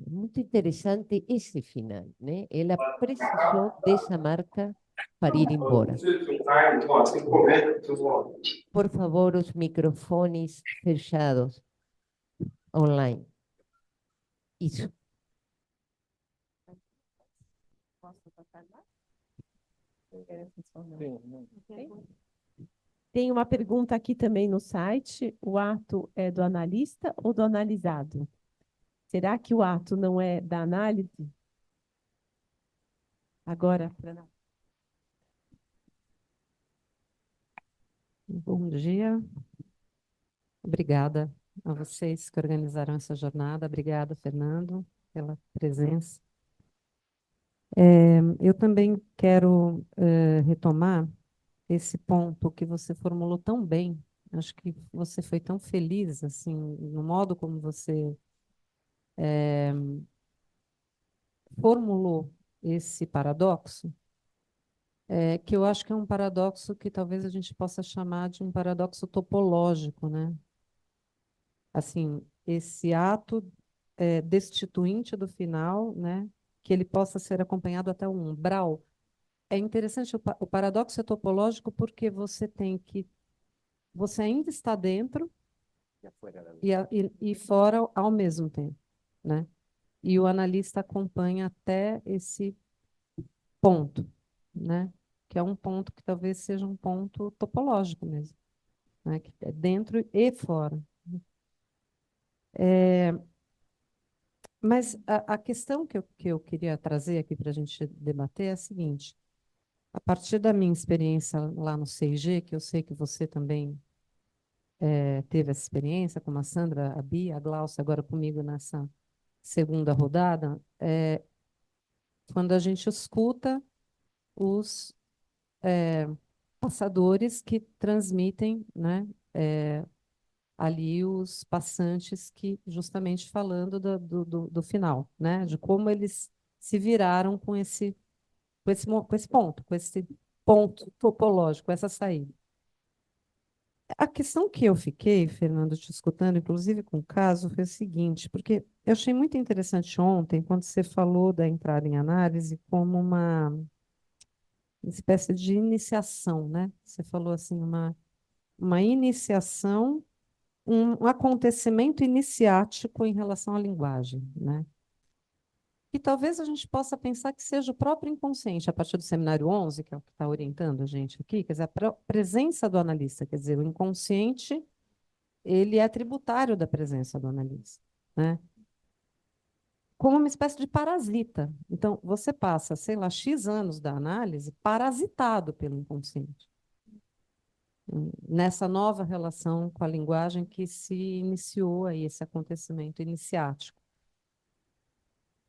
muito interessante esse final, né? Ela precisou dessa marca para ir embora. Por favor, os microfones fechados online. Isso. Tem uma pergunta aqui também no site. O ato é do analista ou do analisado? Será que o ato não é da análise? Agora, Ana. Bom dia. Obrigada a vocês que organizaram essa jornada. Obrigada, Fernando, pela presença. Eu também quero retomar esse ponto que você formulou tão bem. Acho que você foi tão feliz assim no modo como você formulou esse paradoxo, que eu acho que é um paradoxo que talvez a gente possa chamar de um paradoxo topológico, né? Assim, esse ato destituinte do final, né? Que ele possa ser acompanhado até um umbral. É interessante o paradoxo é topológico porque você ainda está dentro e fora ao mesmo tempo, né? E o analista acompanha até esse ponto, né? Que é um ponto que talvez seja um ponto topológico mesmo, né? Que é dentro e fora. Mas a questão que eu queria trazer aqui para a gente debater é a seguinte: a partir da minha experiência lá no CIG, que eu sei que você também teve essa experiência, como a Sandra, a Bia, a Glaucia, agora comigo nessa segunda rodada, quando a gente escuta os passadores que transmitem, né, ali os passantes que, justamente falando do final, né, de como eles se viraram com esse ponto, com esse ponto topológico, essa saída. A questão que eu fiquei, Fernando, te escutando, inclusive com o caso, foi o seguinte, porque eu achei muito interessante ontem, quando você falou da entrada em análise como uma espécie de iniciação, né? Você falou assim, uma iniciação, um acontecimento iniciático em relação à linguagem, né? E talvez a gente possa pensar que seja o próprio inconsciente, a partir do seminário 11, que é o que está orientando a gente aqui, quer dizer, a presença do analista, quer dizer, o inconsciente, ele é tributário da presença do analista, né? Como uma espécie de parasita. Então, você passa, sei lá, X anos da análise parasitado pelo inconsciente, nessa nova relação com a linguagem que se iniciou aí, esse acontecimento iniciático.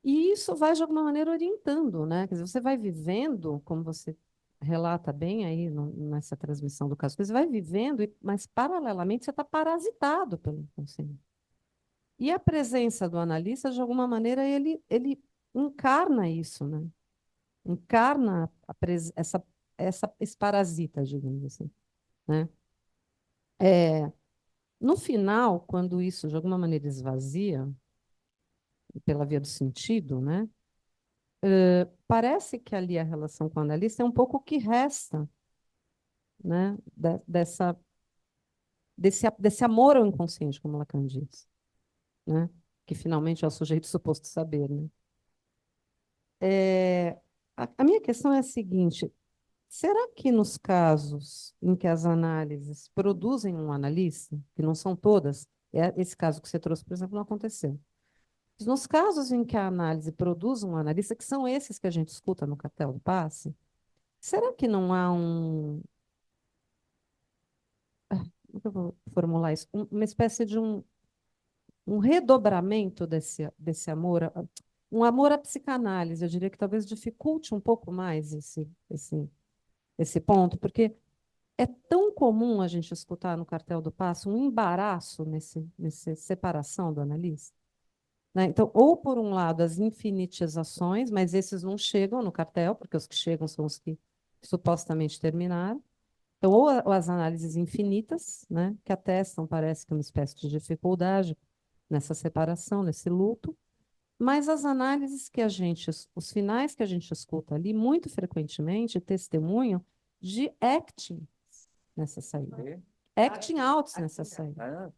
E isso vai, de alguma maneira, orientando, né? Quer dizer, você vai vivendo, como você relata bem aí nessa transmissão do caso, você vai vivendo, mas, paralelamente, você está parasitado pelo inconsciente. E a presença do analista, de alguma maneira, ele encarna isso, né? Encarna esse parasita, digamos assim, né? No final, quando isso, de alguma maneira, esvazia, pela via do sentido, né? Parece que ali a relação com o analista é um pouco o que resta, né? Desse amor ao inconsciente, como Lacan diz, né? Que finalmente é o sujeito suposto saber, né? A minha questão é a seguinte: será que nos casos em que as análises produzem um analista, que não são todas, esse caso que você trouxe, por exemplo, não aconteceu. Mas nos casos em que a análise produz um analista, que são esses que a gente escuta no cartel do passe, será que não há como que eu vou formular isso? Uma espécie de um redobramento desse amor, um amor à psicanálise, eu diria que talvez dificulte um pouco mais esse ponto, porque é tão comum a gente escutar no cartel do passe um embaraço nessa separação do analista, né? Então, ou por um lado as infinitizações, mas esses não chegam no cartel, porque os que chegam são os que supostamente terminaram. Então, ou as análises infinitas, né, que atestam, parece que uma espécie de dificuldade nessa separação, nesse luto, Mas as análises que a gente, os finais que a gente escuta ali, muito frequentemente testemunham de acting nessa saída. Acting outs nessa saída.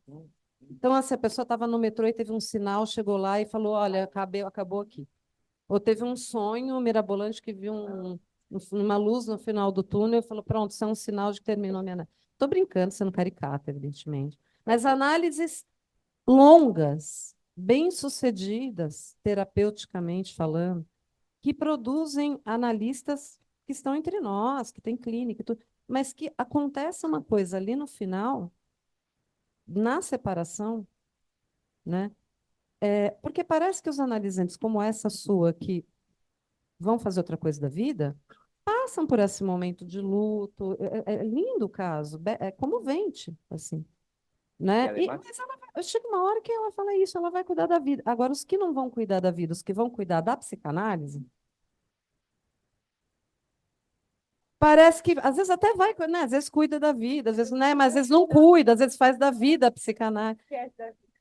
Então, assim, a pessoa estava no metrô e teve um sinal, chegou lá e falou, olha, acabou aqui. Ou teve um sonho mirabolante que viu uma luz no final do túnel e falou, pronto, isso é um sinal de que terminou a minha análise. Estou brincando, sendo caricata, evidentemente. Mas análises longas, bem-sucedidas, terapeuticamente falando, que produzem analistas que estão entre nós, que têm clínica, e tudo, mas que acontece uma coisa ali no final, na separação, né? Porque parece que os analisantes, como essa sua, que vão fazer outra coisa da vida, passam por esse momento de luto. É lindo o caso, é comovente, assim. Né? Mas chega uma hora que ela fala isso, ela vai cuidar da vida. Agora, os que não vão cuidar da vida, os que vão cuidar da psicanálise, parece que, às vezes até vai, né? Às vezes cuida da vida, às vezes, né? Mas às vezes não cuida, às vezes faz da vida a psicanálise.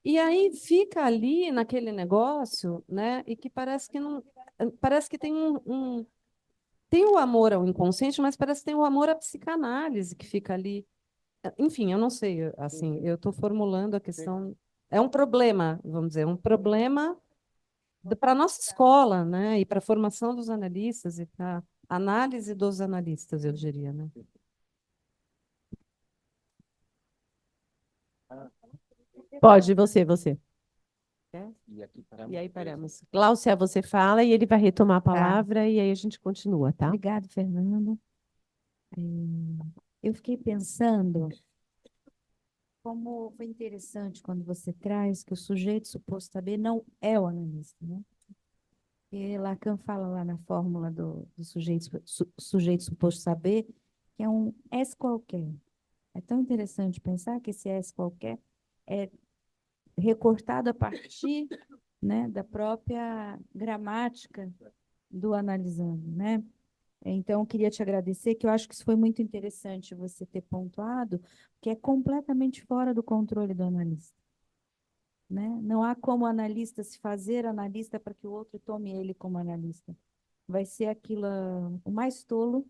E aí fica ali naquele negócio, né? E que parece que não, parece que tem tem o amor ao inconsciente, mas parece que tem o amor à psicanálise que fica ali. Enfim, eu não sei, assim, eu estou formulando a questão. É um problema, vamos dizer, um problema para a nossa escola, né? E para a formação dos analistas e para a análise dos analistas, eu diria, né? Pode, você. E E aí paramos. Gláucia, você fala e ele vai retomar a Tá. palavra e aí a gente continua, tá? Obrigado, Fernando. Eu fiquei pensando como foi interessante quando você traz que o sujeito suposto saber não é o analista, né? E Lacan fala lá na fórmula do sujeito suposto saber que é um S qualquer. É tão interessante pensar que esse S qualquer é recortado a partir, né, da própria gramática do analisando, né? Então, eu queria te agradecer, que eu acho que isso foi muito interessante você ter pontuado, que é completamente fora do controle do analista, né? Não há como o analista se fazer analista para que o outro tome ele como analista. Vai ser aquilo, o mais tolo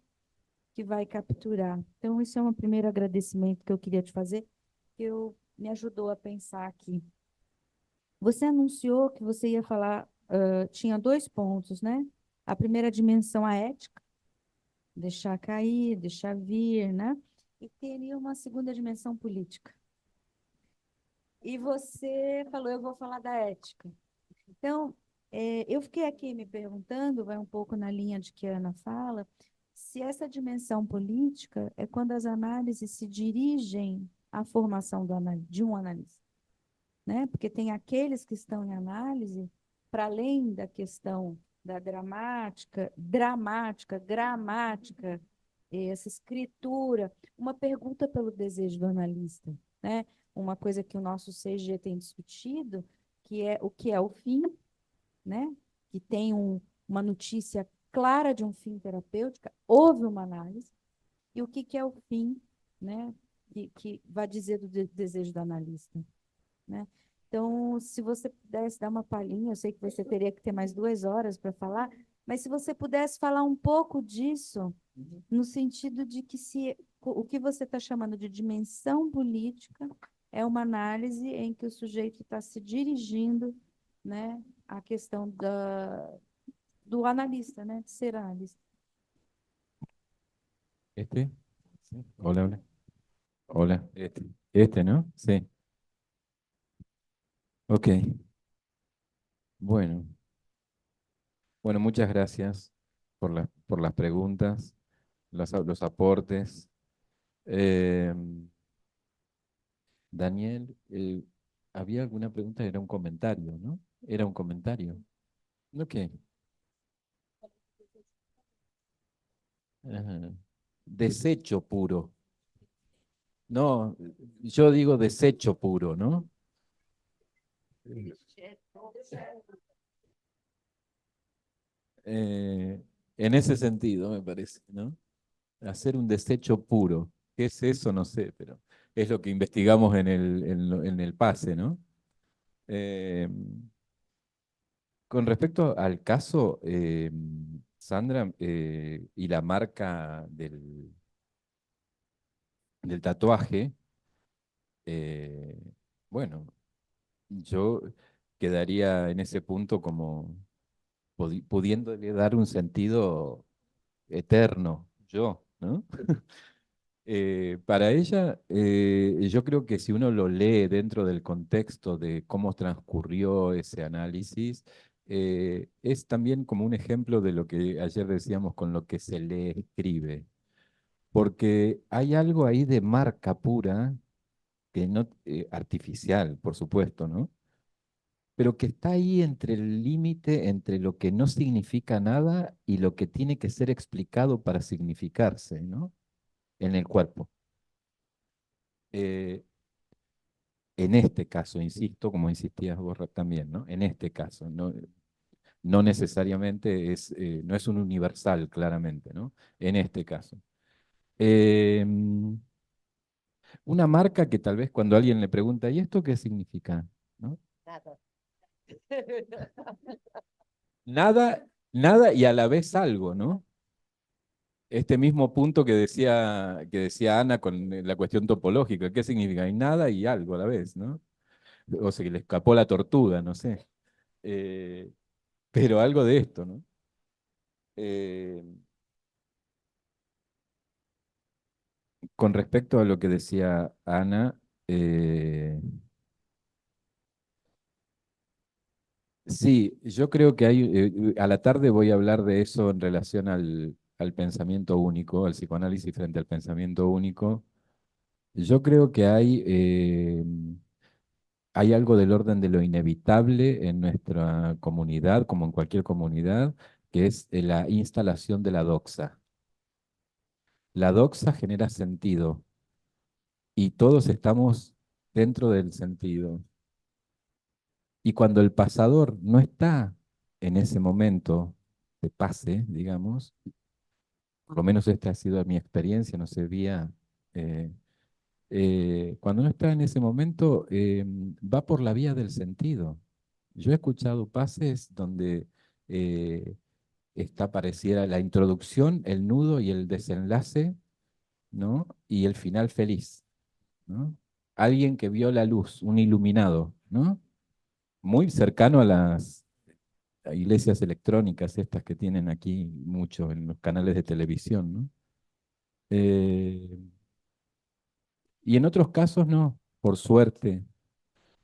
que vai capturar. Então, isso é um primeiro agradecimento que eu queria te fazer, que me ajudou a pensar aqui. Você anunciou que você ia falar, tinha 2 pontos, né? A primeira dimensão, a ética, deixar cair, deixar vir, né? E teria uma segunda dimensão política. E você falou, eu vou falar da ética. Então, eu fiquei aqui me perguntando, vai um pouco na linha de que a Ana fala, se essa dimensão política é quando as análises se dirigem à formação de um analista, né? Porque tem aqueles que estão em análise, para além da questão da gramática, essa escritura, uma pergunta pelo desejo do analista, né? Uma coisa que o nosso CG tem discutido, que é o que é o fim, né? Que tem uma notícia clara de um fim terapêutico, houve uma análise, e o que é o fim, né? Que vai dizer do desejo do analista, né? Então, se você pudesse dar uma palhinha, eu sei que você teria que ter mais 2 horas para falar, mas se você pudesse falar um pouco disso, no sentido de que o que você está chamando de dimensão política é uma análise em que o sujeito está se dirigindo, né, à questão do analista, né, de ser analista. ¿Este? Sí. Hola, hola. Hola, este, ¿no? Sí. Ok. Bueno. Bueno, muchas gracias por las preguntas, los aportes. Eh, Daniel, ¿había alguna pregunta? Era un comentario, ¿no? Era un comentario. Ok. Ajá. Desecho puro. No, yo digo desecho puro, ¿no? En ese sentido, me parece, ¿no? Hacer un desecho puro. ¿Qué es eso? No sé, pero es lo que investigamos en el pase, ¿no? Con respecto al caso, Sandra, y la marca del tatuaje, eh, bueno, yo quedaría en ese punto como pudiéndole dar un sentido eterno, yo, ¿no? Para ella, yo creo que si uno lo lee dentro del contexto de cómo transcurrió ese análisis, es también como un ejemplo de lo que ayer decíamos con lo que se le escribe, porque hay algo ahí de marca pura, que no, artificial, por supuesto, ¿no? Pero que está ahí entre el límite entre lo que no significa nada y lo que tiene que ser explicado para significarse, ¿no? En el cuerpo. Eh, en este caso, insisto, como insistías vos también, ¿no? En este caso, no, no necesariamente es, no es un universal, claramente, ¿no? En este caso. Una marca que tal vez cuando alguien le pregunta, ¿y esto qué significa? ¿No? Nada. Nada, nada y a la vez algo, ¿no? Este mismo punto que decía Ana con la cuestión topológica, ¿qué significa? Hay nada y algo a la vez, ¿no? O se le escapó la tortuga, no sé. Eh, pero algo de esto, ¿no? Eh, con respecto a lo que decía Ana, sí, yo creo que hay, a la tarde voy a hablar de eso en relación al pensamiento único, al psicoanálisis frente al pensamiento único. Yo creo que hay algo del orden de lo inevitable en nuestra comunidad, como en cualquier comunidad, que es la instalación de la doxa. La doxa genera sentido y todos estamos dentro del sentido. Y cuando el pasador no está en ese momento de pase, digamos, por lo menos esta ha sido mi experiencia, no sé, eh, cuando no está en ese momento, va por la vía del sentido. Yo he escuchado pases donde eh, pareciera la introducción, el nudo y el desenlace, ¿no? Y el final feliz, ¿no? Alguien que vio la luz, un iluminado, ¿no? Muy cercano a las iglesias electrónicas, estas que tienen aquí mucho en los canales de televisión, ¿no? Eh, y en otros casos no, por suerte.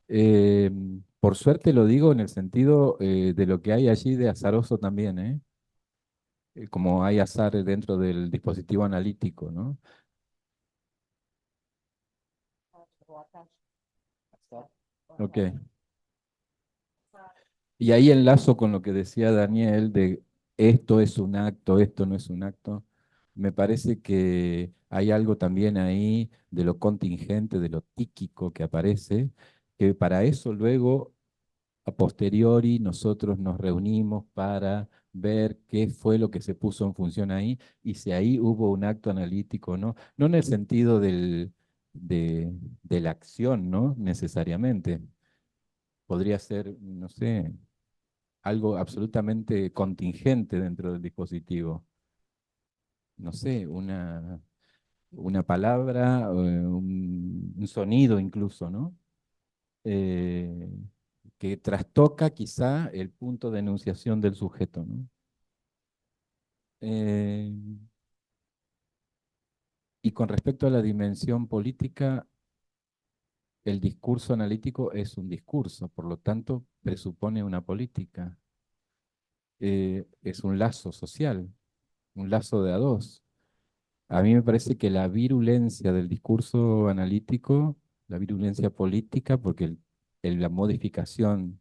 Eh, por suerte lo digo en el sentido de lo que hay allí de azaroso también, ¿eh? Como hay azar dentro del dispositivo analítico, ¿no? Ok. Y ahí enlazo con lo que decía Daniel de esto es un acto, esto no es un acto. Me parece que hay algo también ahí de lo contingente, de lo psíquico que aparece, que para eso luego, a posteriori, nosotros nos reunimos para ver qué fue lo que se puso en función ahí y si ahí hubo un acto analítico o no. No en el sentido de la acción, ¿no? Necesariamente. Podría ser, no sé, algo absolutamente contingente dentro del dispositivo. No sé, una palabra, un sonido incluso, ¿no? Eh, que trastoca quizá el punto de enunciación del sujeto, ¿no? Eh, y con respecto a la dimensión política, el discurso analítico es un discurso, por lo tanto, presupone una política. Es un lazo social, un lazo de a dos. A mí me parece que la virulencia del discurso analítico, la virulencia política, porque la modificación,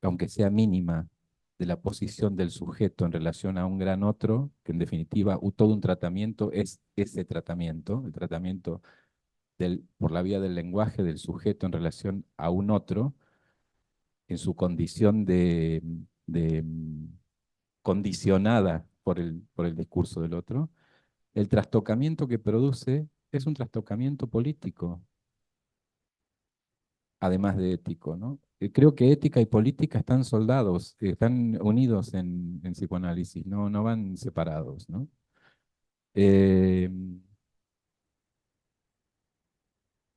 aunque sea mínima, de la posición del sujeto en relación a un gran otro, que en definitiva todo un tratamiento es ese tratamiento, el tratamiento por la vía del lenguaje del sujeto en relación a un otro, en su condición de condicionada por el discurso del otro. El trastocamiento que produce es un trastocamiento político. además de ético, ¿no? Creo que ética y política están soldados, están unidos en psicoanálisis, no van separados, ¿no? Eh,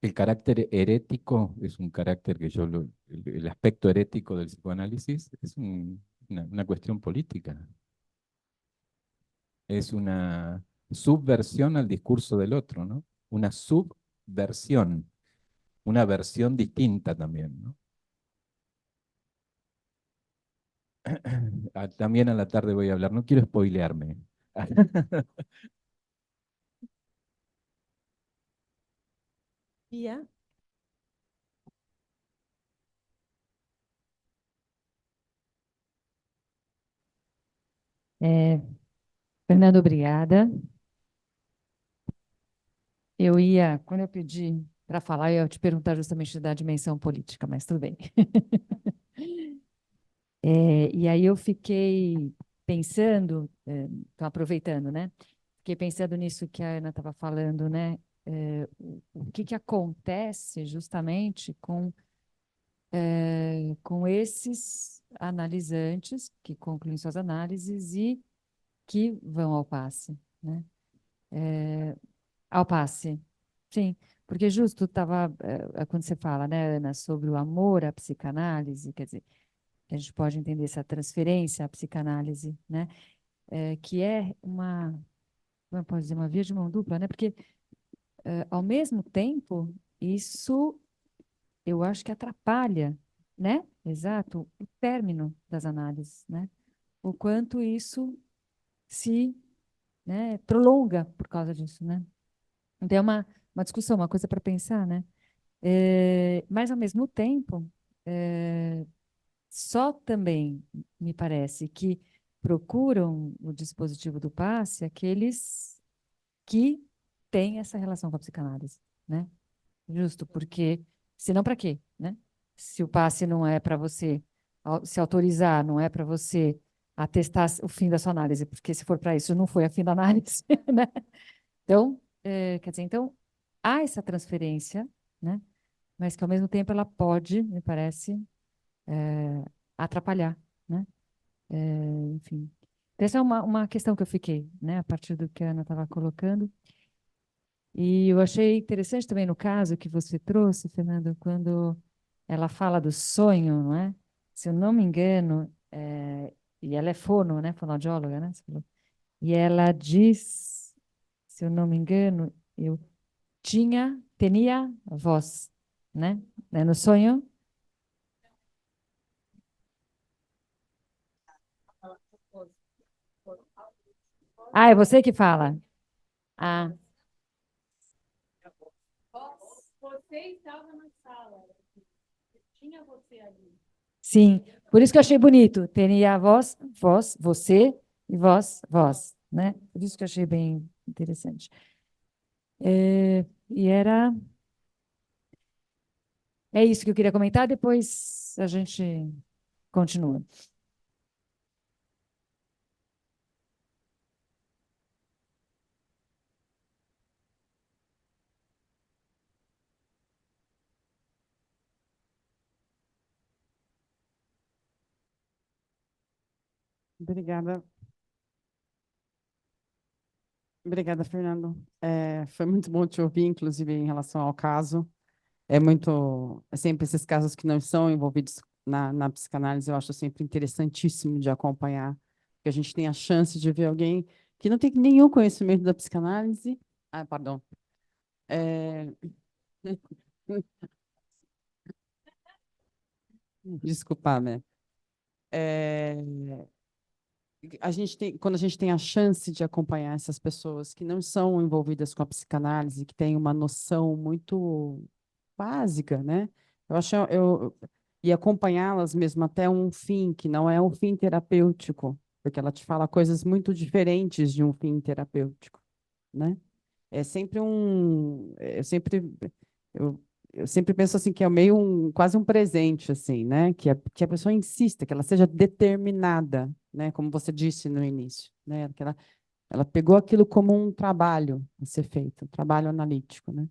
el carácter herético es un carácter que el aspecto herético del psicoanálisis es una cuestión política, es una subversión al discurso del otro, ¿no? Una subversión, una versión distinta también, ¿no? También a la tarde voy a hablar, no quiero spoilearme. Pia, Fernando, obrigada. Quando eu pedi para falar, eu ia te perguntar justamente da dimensão política, mas tudo bem. E aí eu fiquei pensando, então aproveitando, né? Fiquei pensando nisso que a Ana estava falando, né? O que acontece justamente com esses analisantes que concluem suas análises e que vão ao passe, né? Ao passe, sim, porque justo estava, quando você fala, né, Ana, sobre o amor à psicanálise, quer dizer, que a gente pode entender essa transferência à psicanálise, né, que é como eu posso dizer, uma via de mão dupla, né, porque, ao mesmo tempo, isso eu acho que atrapalha, né, exato, o término das análises, né, o quanto isso se, né, prolonga por causa disso, né. Então, é uma discussão, uma coisa para pensar, né? Mas, ao mesmo tempo, só também me parece que procuram o dispositivo do passe aqueles que têm essa relação com a psicanálise, né? Justo, porque, senão para quê, né? Se o passe não é para você se autorizar, não é para você atestar o fim da sua análise, porque se for para isso, não foi a fim da análise, né? Então, quer dizer, então, há essa transferência, né? Mas que, ao mesmo tempo, ela pode, me parece, atrapalhar, né? Enfim. Então, essa é uma questão que eu fiquei, né? A partir do que a Ana estava colocando. E eu achei interessante também no caso que você trouxe, Fernando, quando ela fala do sonho, não é? Se eu não me engano, e ela é fono, né? Fonoaudióloga, né? Você falou. E ela diz, se eu não me engano, eu tinha voz, né? No sonho. Ah, é você que fala? Ah, Você estava na sala. Tinha você ali. sim. Por isso que eu achei bonito. Tinha voz, você e voz, né? Por isso que eu achei bem interessante. E é isso que eu queria comentar, depois a gente continua. Obrigada. Obrigada, Fernando. Foi muito bom te ouvir, inclusive, em relação ao caso. Sempre esses casos que não são envolvidos na psicanálise, eu acho sempre interessantíssimo de acompanhar, porque a gente tem a chance de ver alguém que não tem nenhum conhecimento da psicanálise. Ah, perdão. Desculpa, né? Quando a gente tem a chance de acompanhar essas pessoas que não são envolvidas com a psicanálise, que têm uma noção muito básica, né? E acompanhá-las mesmo até um fim, que não é um fim terapêutico, porque ela te fala coisas muito diferentes de um fim terapêutico, né? É sempre eu sempre penso assim que é meio quase um presente assim, né? Que a pessoa insista, que ela seja determinada, né? Como você disse no início, né? Que ela pegou aquilo como um trabalho a ser feito, um trabalho analítico, né?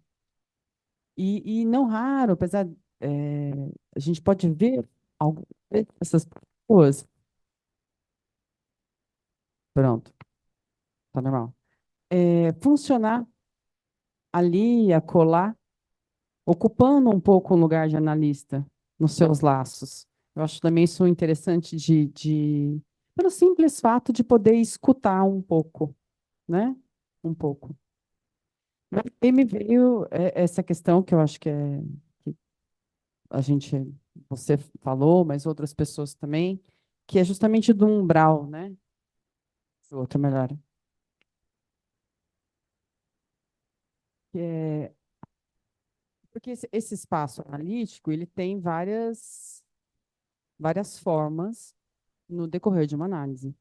E não raro, apesar a gente pode ver essas pessoas. Pronto, tá normal. Funcionar ali, acolá, ocupando um pouco o lugar de analista nos seus laços. Eu acho também isso interessante pelo simples fato de poder escutar um pouco, né? Um pouco. E me veio essa questão que eu acho que a gente, você falou, mas outras pessoas também, que é justamente do umbral, né? O outro melhor. Que é, porque esse espaço analítico, ele tem várias formas no decorrer de uma análise.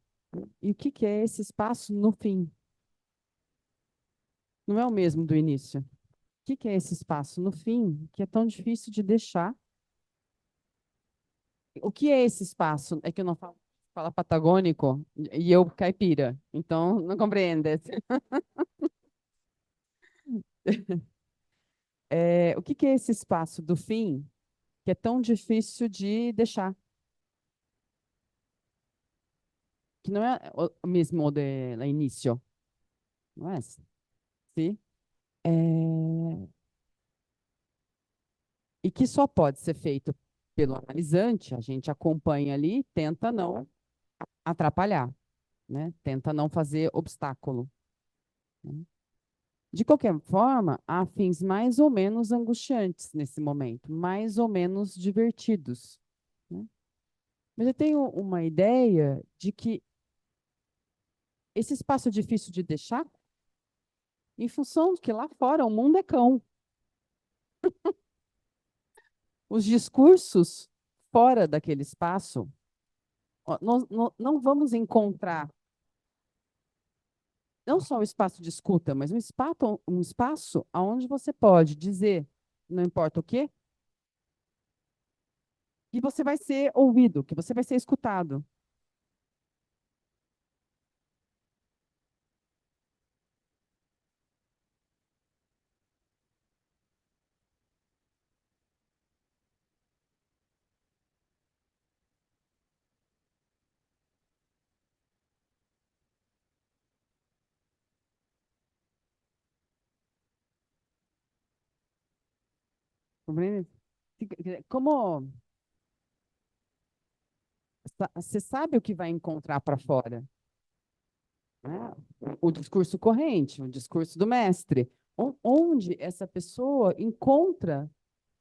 E o que é esse espaço no fim? Não é o mesmo do início. O que é esse espaço no fim que é tão difícil de deixar? O que é esse espaço? É que eu não falo patagônico e eu caipira, então não compreende. O que é esse espaço do fim que é tão difícil de deixar? Que não é o mesmo do início, não é? Sim. E que só pode ser feito pelo analisante, a gente acompanha ali, tenta não atrapalhar, né? Tenta não fazer obstáculo. Né? De qualquer forma, há fins mais ou menos angustiantes nesse momento, mais ou menos divertidos. Né? Mas eu tenho uma ideia de que esse espaço é difícil de deixar, em função de que lá fora o mundo é cão. Os discursos fora daquele espaço, nós não vamos encontrar não só o espaço de escuta, mas um espaço onde você pode dizer, não importa o quê, que você vai ser ouvido, que você vai ser escutado. Compreende? Como você sabe o que vai encontrar para fora, né? O discurso corrente, o discurso do mestre, onde essa pessoa encontra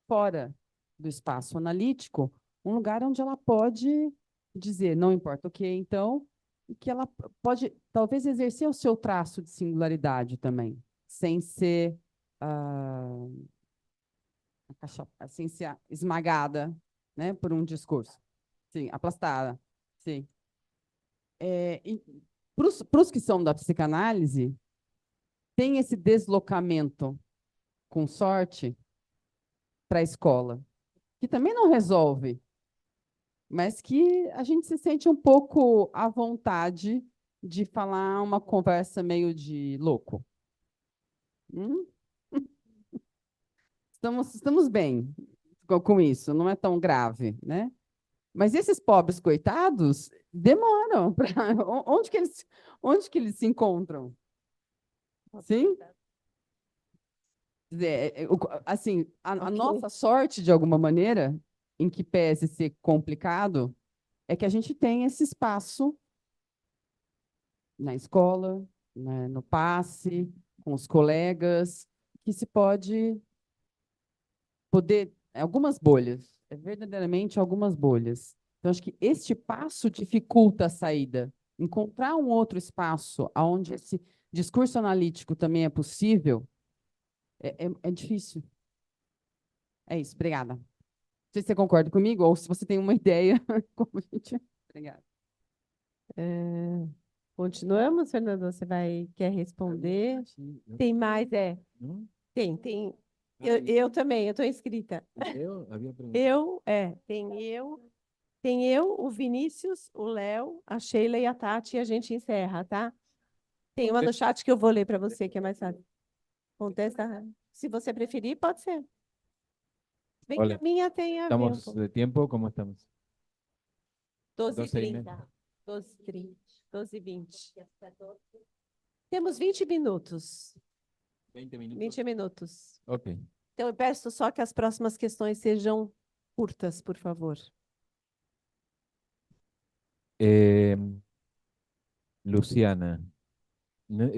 fora do espaço analítico um lugar onde ela pode dizer, não importa o que, então, e que ela pode talvez exercer o seu traço de singularidade também, sem ser ah, sem ser esmagada, né, por um discurso, sim, aplastada, sim. Para os que são da psicanálise, tem esse deslocamento, com sorte, para a escola, que também não resolve, mas que a gente se sente um pouco à vontade de falar uma conversa meio de louco. Estamos bem com isso, não é tão grave, né? Mas esses pobres coitados demoram para onde que eles se encontram? Sim? Quer dizer, assim, a nossa sorte, de alguma maneira, em que pese ser complicado, é que a gente tem esse espaço na escola, né, no passe, com os colegas, que se poder, algumas bolhas, verdadeiramente algumas bolhas. Então, acho que este passo dificulta a saída. Encontrar um outro espaço onde esse discurso analítico também é possível é difícil. É isso, obrigada. Não sei se você concorda comigo ou se você tem uma ideia. Como a gente... Obrigada. Continuamos, Fernando? Quer responder? Tem mais? Tem. Eu também, eu estou inscrita. Tem eu, o Vinícius, o Léo, a Sheila e a Tati, e a gente encerra, tá? Tem uma no chat que eu vou ler para você, que é mais fácil. Contesta. Se você preferir, pode ser. Bem que Hola. a minha tem a ver um ¿Estamos pouco. de tiempo? ¿Cómo estamos? 12h30. 12h30. 12h20. Temos 20 minutos. 20 minutos. 20 minutos. Ok. Então, eu peço só que as próximas questões sejam curtas, por favor. Eh, Luciana, no-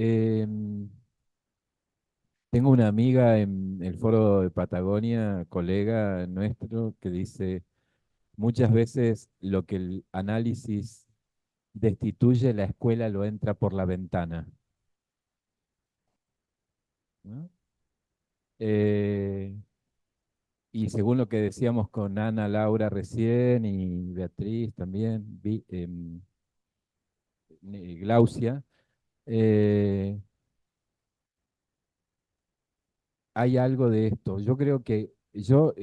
tengo una amiga en el foro de Patagonia, colega nuestro, que dice, muchas veces lo que el análisis destituye, la escuela lo entra por la ventana, ¿no? Eh, y según lo que decíamos con Ana, Laura recién y Beatriz también, Glaucia, eh, hay algo de esto. Yo creo que yo,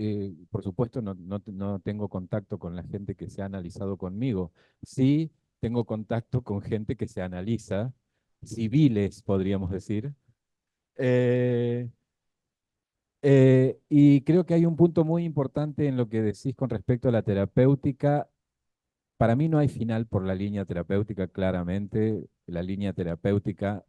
por supuesto, no tengo contacto con la gente que se ha analizado conmigo. Sí tengo contacto con gente que se analiza, civiles, podríamos decir. Eh, y creo que hay un punto muy importante en lo que decís con respecto a la terapéutica. Para mí no hay final por la línea terapéutica, claramente. La línea terapéutica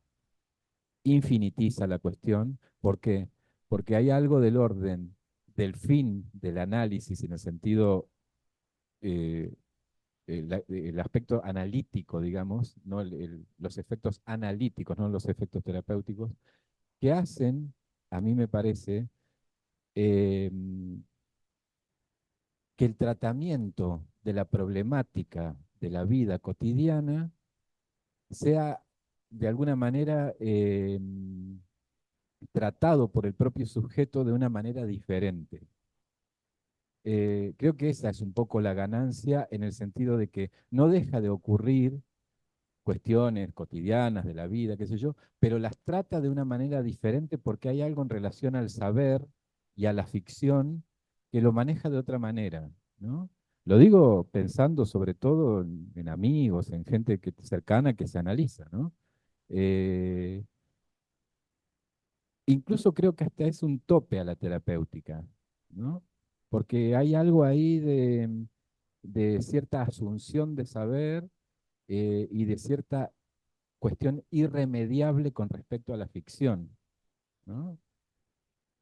infinitiza la cuestión. ¿Por qué? Porque hay algo del orden del fin del análisis en el sentido, eh, el aspecto analítico, digamos, no los efectos analíticos, no los efectos terapéuticos, que hacen, a mí me parece, eh, que el tratamiento de la problemática de la vida cotidiana sea de alguna manera tratado por el propio sujeto de una manera diferente. Creo que esa es un poco la ganancia en el sentido de que no deja de ocurrir cuestiones cotidianas de la vida, qué sé yo, pero las trata de una manera diferente porque hay algo en relación al saber y a la ficción que lo maneja de otra manera, ¿no? Lo digo pensando sobre todo en amigos, en gente cercana que se analiza, ¿no? Eh, Incluso creo que hasta es un tope a la terapéutica, ¿no? Porque hay algo ahí de cierta asunción de saber y de cierta cuestión irremediable con respecto a la ficción, ¿no?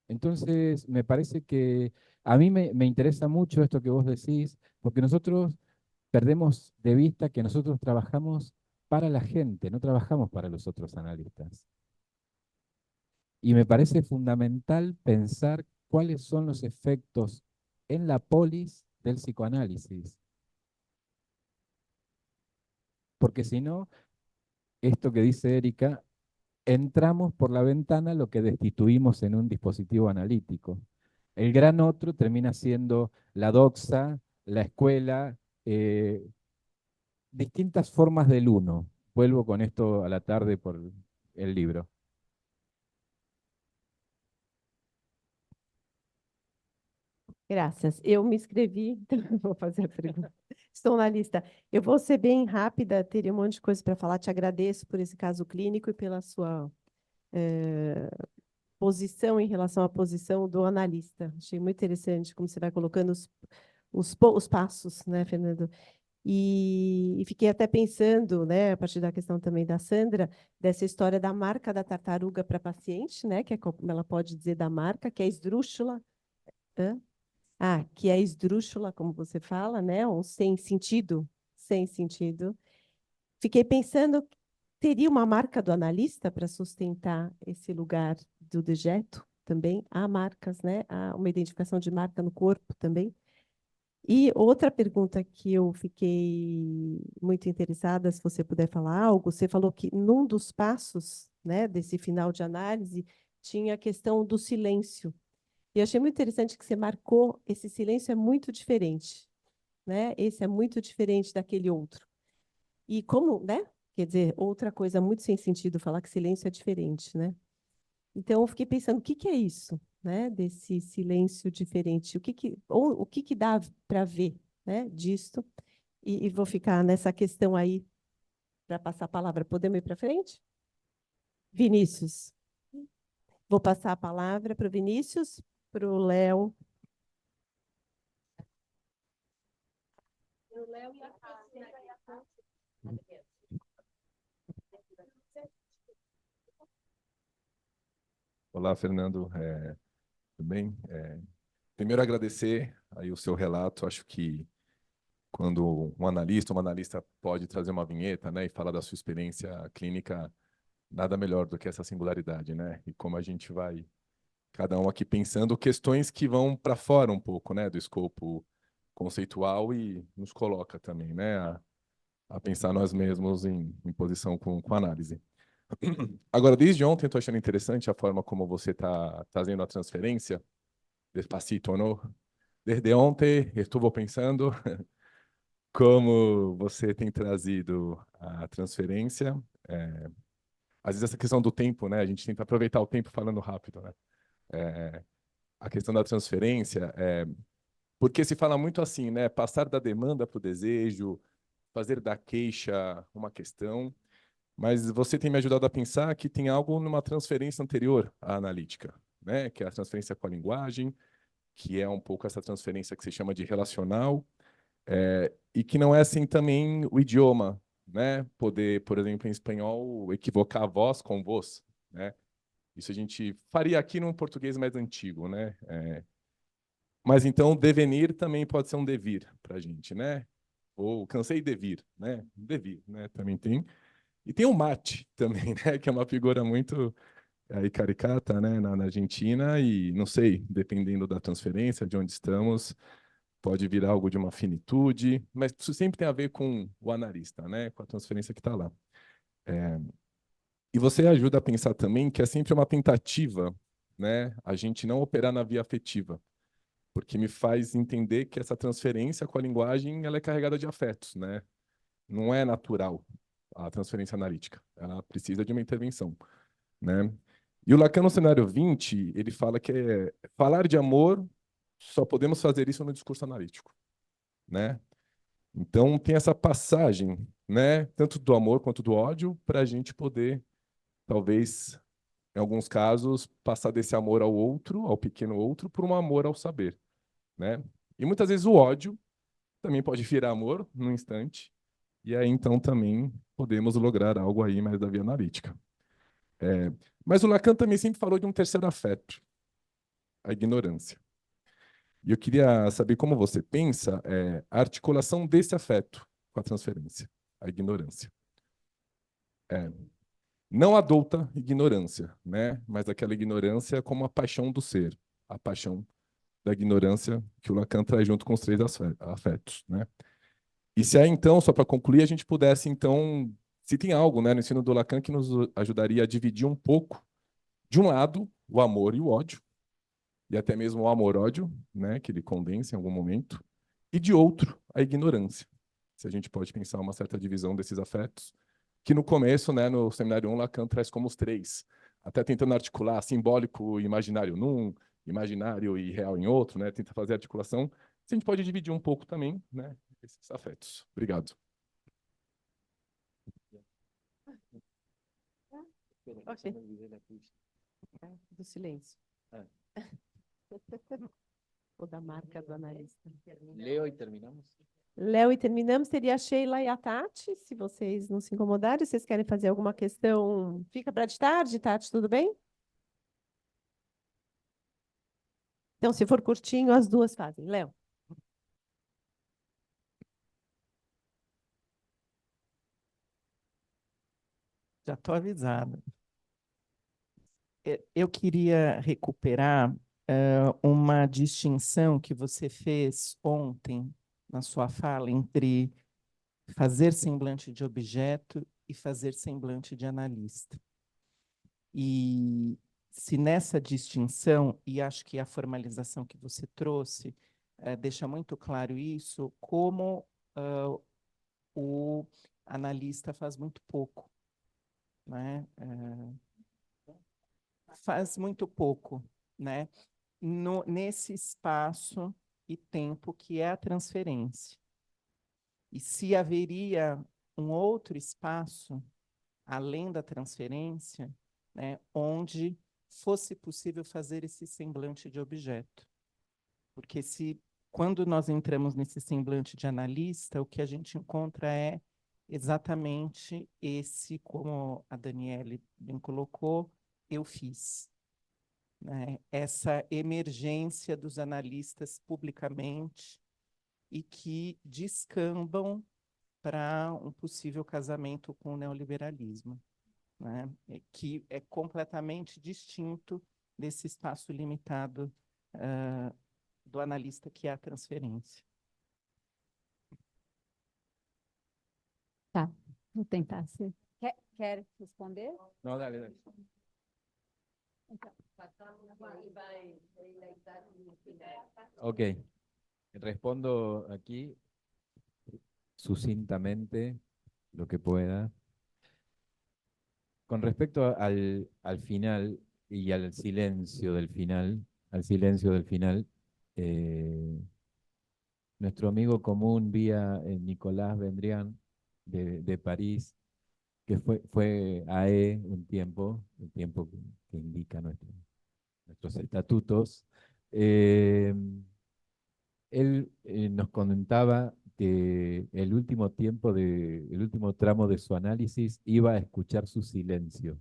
Entonces, me parece que a mí me interesa mucho esto que vos decís, porque nosotros perdemos de vista que nosotros trabajamos para la gente, no trabajamos para los otros analistas. Y me parece fundamental pensar cuáles son los efectos en la polis del psicoanálisis. Porque si no, esto que dice Erika, entramos por la ventana lo que destituimos en un dispositivo analítico. El gran otro termina siendo la doxa, la escuela, distintas formas del uno. Vuelvo con esto a la tarde por el libro. Graças. Eu me inscrevi, então eu vou fazer a pergunta. Estou na lista. Eu vou ser bem rápida, teria um monte de coisa para falar. Te agradeço por esse caso clínico e pela sua posição em relação à posição do analista. Achei muito interessante como você vai colocando os passos, né, Fernando? E fiquei até pensando, né, a partir da questão também da Sandra, dessa história da marca da tartaruga para paciente, né, que é como ela pode dizer da marca, que é esdrúxula. Hã? Que é esdrúxula, como você fala, né? Um sem sentido, sem sentido. Fiquei pensando, teria uma marca do analista para sustentar esse lugar do dejeto também? Há marcas, né? Há uma identificação de marca no corpo também. E outra pergunta que eu fiquei muito interessada, se você puder falar algo, você falou que num dos passos, né, desse final de análise tinha a questão do silêncio. E eu achei muito interessante que você marcou, esse silêncio é muito diferente, né? Esse é muito diferente daquele outro. E como, né? Quer dizer, outra coisa muito sem sentido falar que silêncio é diferente, né? Então eu fiquei pensando, o que que é isso, né? Desse silêncio diferente, o que que dá para ver, né? Disto. E vou ficar nessa questão aí para passar a palavra. Podemos ir para frente? Vinícius. Vou passar a palavra para o Vinícius, para o Léo Olá, Fernando. Tudo bem? Primeiro, agradecer aí o seu relato. Acho que quando um analista, uma analista pode trazer uma vinheta, né, e falar da sua experiência clínica, nada melhor do que essa singularidade, né? E como a gente vai, cada um aqui pensando questões que vão para fora um pouco, né, do escopo conceitual e nos coloca também, né, a pensar nós mesmos em posição com análise. Agora, desde ontem, eu estou achando interessante a forma como você está trazendo a transferência, despacito, não? Desde ontem, estou pensando como você tem trazido a transferência. Às vezes, essa questão do tempo, né? A gente tenta aproveitar o tempo falando rápido, né? A questão da transferência, porque se fala muito assim, né? Passar da demanda para o desejo, fazer da queixa uma questão. Mas você tem me ajudado a pensar que tem algo numa transferência anterior à analítica, né? Que é a transferência com a linguagem, que é um pouco essa transferência que se chama de relacional, e que não é assim também o idioma, né? Poder, por exemplo, em espanhol, equivocar voz com voz, né? Isso a gente faria aqui num português mais antigo, né? Mas então, devenir também pode ser um devir para a gente, né? Ou cansei de vir, né? Devir, né? Também tem. E tem o mate também, né? Que é uma figura muito aí caricata, né? Na Argentina e não sei, dependendo da transferência, de onde estamos, pode virar algo de uma finitude, mas isso sempre tem a ver com o analista, né? Com a transferência que está lá. E você ajuda a pensar também que é sempre uma tentativa, né? A gente não operar na via afetiva, porque me faz entender que essa transferência com a linguagem ela é carregada de afetos, né? Não é natural a transferência analítica, ela precisa de uma intervenção, né? E o Lacan, no cenário 20, ele fala que falar de amor, só podemos fazer isso no discurso analítico, né? Então, tem essa passagem, né? Tanto do amor quanto do ódio, para a gente poder, talvez, em alguns casos, passar desse amor ao outro, ao pequeno outro, por um amor ao saber, né? E muitas vezes o ódio também pode virar amor num instante, e aí então também podemos lograr algo aí mais da via analítica. Mas o Lacan também sempre falou de um terceiro afeto, a ignorância. E eu queria saber como você pensa a articulação desse afeto com a transferência, a ignorância. Não a douta ignorância, né? Mas aquela ignorância como a paixão do ser, a paixão da ignorância que o Lacan traz junto com os três afetos, né? E se aí, então, só para concluir, a gente pudesse, então, se tem algo, né, no ensino do Lacan que nos ajudaria a dividir um pouco, de um lado, o amor e o ódio, e até mesmo o amor-ódio, né, que ele condensa em algum momento, e de outro, a ignorância. Se a gente pode pensar uma certa divisão desses afetos, que no começo, né, no seminário 1, Lacan traz como os três, até tentando articular simbólico e imaginário num, imaginário e real em outro, né, tenta fazer articulação. A gente pode dividir um pouco também, né, esses afetos. Obrigado. Ok. Do silêncio. Ou da marca do analista. Leo e terminamos. Léo, e terminamos. Seria a Sheila e a Tati, se vocês não se incomodarem. Vocês querem fazer alguma questão? Fica para de tarde, Tati, tudo bem? Então, se for curtinho, as duas fazem. Léo. Já estou avisado. Eu queria recuperar uma distinção que você fez ontem na sua fala entre fazer semblante de objeto e fazer semblante de analista. E se nessa distinção, e acho que a formalização que você trouxe deixa muito claro isso, como o analista faz muito pouco, né? Faz muito pouco, né? Nesse espaço e tempo que é a transferência. E se haveria um outro espaço, além da transferência, né, onde fosse possível fazer esse semblante de objeto. Porque se quando nós entramos nesse semblante de analista, o que a gente encontra é exatamente esse, como a Daniele bem colocou, eu fiz, né? Essa emergência dos analistas publicamente e que descambam para um possível casamento com o neoliberalismo, né? Que é completamente distinto desse espaço limitado do analista que é a transferência. Tá, vou tentar ser. Quer responder? No, dale, dale. Ok, respondo aquí sucintamente lo que pueda. Con respecto al final y al silencio del final, nuestro amigo común vía Nicolás Vendrian de París, que fue AE un tiempo, el tiempo que indica nuestros estatutos, él nos comentaba que el último el último tramo de su análisis iba a escuchar su silencio.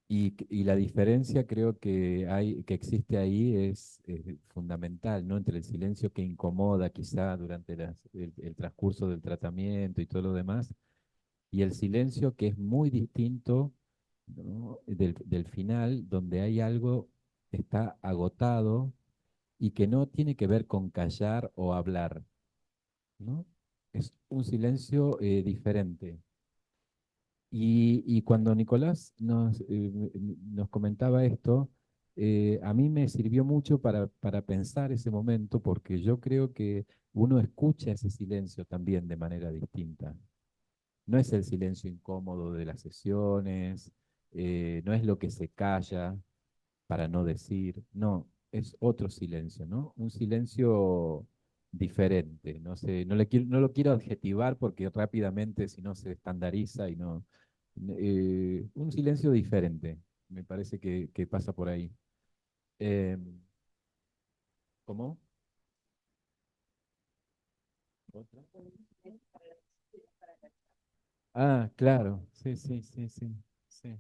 Y la diferencia creo que existe ahí es fundamental, ¿no? Entre el silencio que incomoda quizá durante el transcurso del tratamiento y todo lo demás, y el silencio que es muy distinto, ¿no? del final, donde hay algo que está agotado y que no tiene que ver con callar o hablar, ¿no? Es un silencio diferente. Y cuando Nicolás nos comentaba esto, a mí me sirvió mucho para pensar ese momento, porque yo creo que uno escucha ese silencio también de manera distinta. No es el silencio incómodo de las sesiones, no es lo que se calla para no decir, no, es otro silencio, ¿no? Un silencio diferente, no sé, no lo quiero adjetivar porque rápidamente si no se estandariza y no, un silencio diferente, me parece que pasa por ahí. ¿Cómo? ¿Otra? Ah, claro, sí, sí, sí, sí, sí.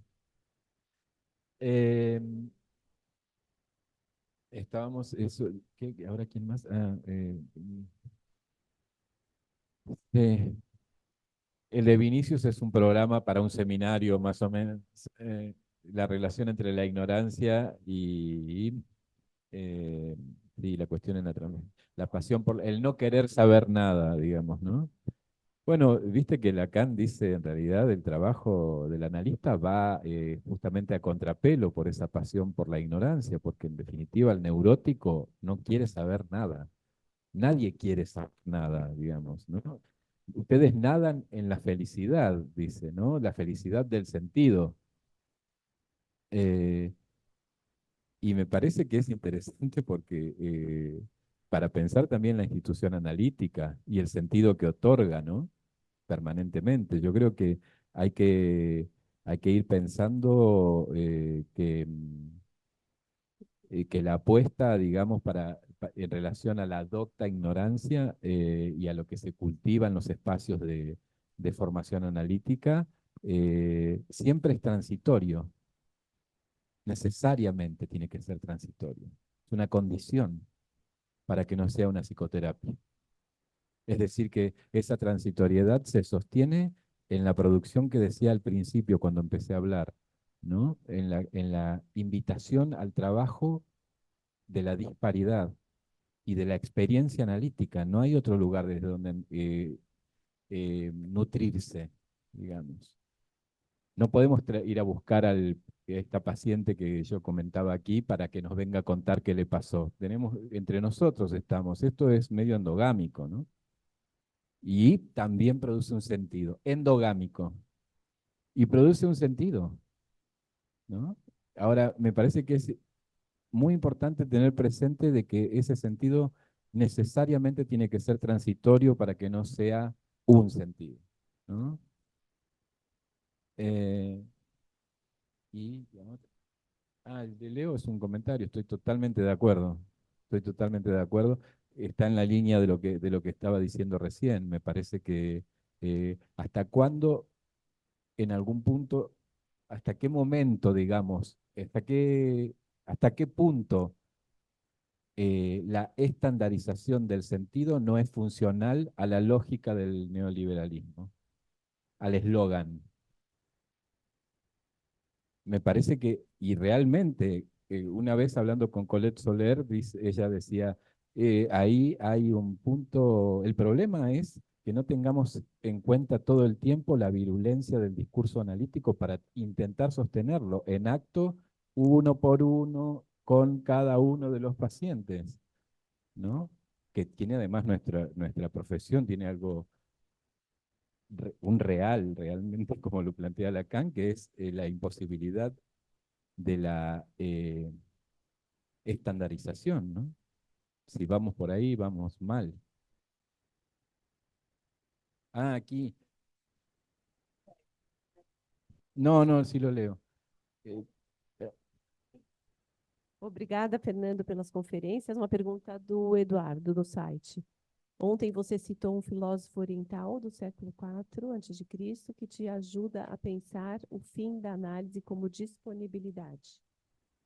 Estábamos, ¿ahora quién más? Sí. El de Vinicius es un programa para un seminario, más o menos, la relación entre la ignorancia y la cuestión en la pasión por el no querer saber nada, digamos, ¿no? Bueno, viste que Lacan dice en realidad el trabajo del analista va justamente a contrapelo por esa pasión por la ignorancia, porque en definitiva el neurótico no quiere saber nada. Nadie quiere saber nada, digamos, ¿no? Ustedes nadan en la felicidad, dice, ¿no? La felicidad del sentido. Eh, y me parece que es interesante porque para pensar también la institución analítica y el sentido que otorga, ¿no? Permanentemente. Yo creo que hay que, hay que ir pensando que la apuesta, digamos, en relación a la docta ignorancia y a lo que se cultiva en los espacios de formación analítica, siempre es transitorio, necesariamente tiene que ser transitorio. Es una condición para que no sea una psicoterapia. Es decir, que esa transitoriedad se sostiene en la producción que decía al principio cuando empecé a hablar, ¿no? En la invitación al trabajo de la disparidad y de la experiencia analítica. No hay otro lugar desde donde nutrirse, digamos. No podemos ir a buscar a esta paciente que yo comentaba aquí para que nos venga a contar qué le pasó. Entre nosotros estamos. Esto es medio endogámico, ¿no? Y también produce un sentido, endogámico. Y produce un sentido, ¿no? Ahora, me parece que es muy importante tener presente de que ese sentido necesariamente tiene que ser transitorio para que no sea un sentido, ¿no? Y la otra. El de Leo es un comentario, estoy totalmente de acuerdo. Estoy totalmente de acuerdo. Está en la línea de lo que estaba diciendo recién. Me parece que hasta cuándo, en algún punto, hasta qué momento, digamos, hasta qué punto la estandarización del sentido no es funcional a la lógica del neoliberalismo, al eslogan. Me parece que, y realmente, una vez hablando con Colette Soler, ella decía, ahí hay un punto, el problema es que no tengamos en cuenta todo el tiempo la virulencia del discurso analítico para intentar sostenerlo en acto uno por uno con cada uno de los pacientes, ¿no? Que tiene además nuestra profesión, tiene algo, un real, realmente, como lo plantea Lacan, que es la imposibilidad de la estandarización, ¿no? Si vamos por ahí, vamos mal. Aquí. No, no, sí lo leo. Eh, Obrigada, Fernando, pelas conferências. Uma pergunta do Eduardo, do site. Ontem você citou um filósofo oriental do século IV a.C., que te ajuda a pensar o fim da análise como disponibilidade.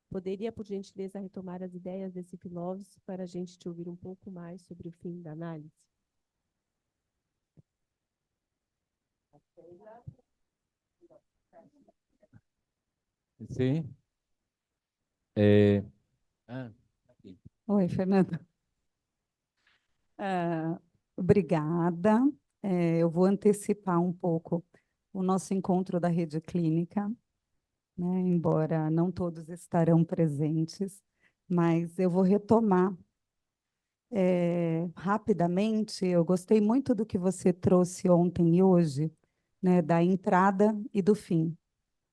Poderia, por gentileza, retomar as ideias desse filósofo para a gente te ouvir um pouco mais sobre o fim da análise? Sí. Aqui. Oi, Fernando. Obrigada. Eu vou antecipar um pouco o nosso encontro da rede clínica, né? Embora não todos estarão presentes, mas eu vou retomar rapidamente. Eu gostei muito do que você trouxe ontem e hoje, né, da entrada e do fim,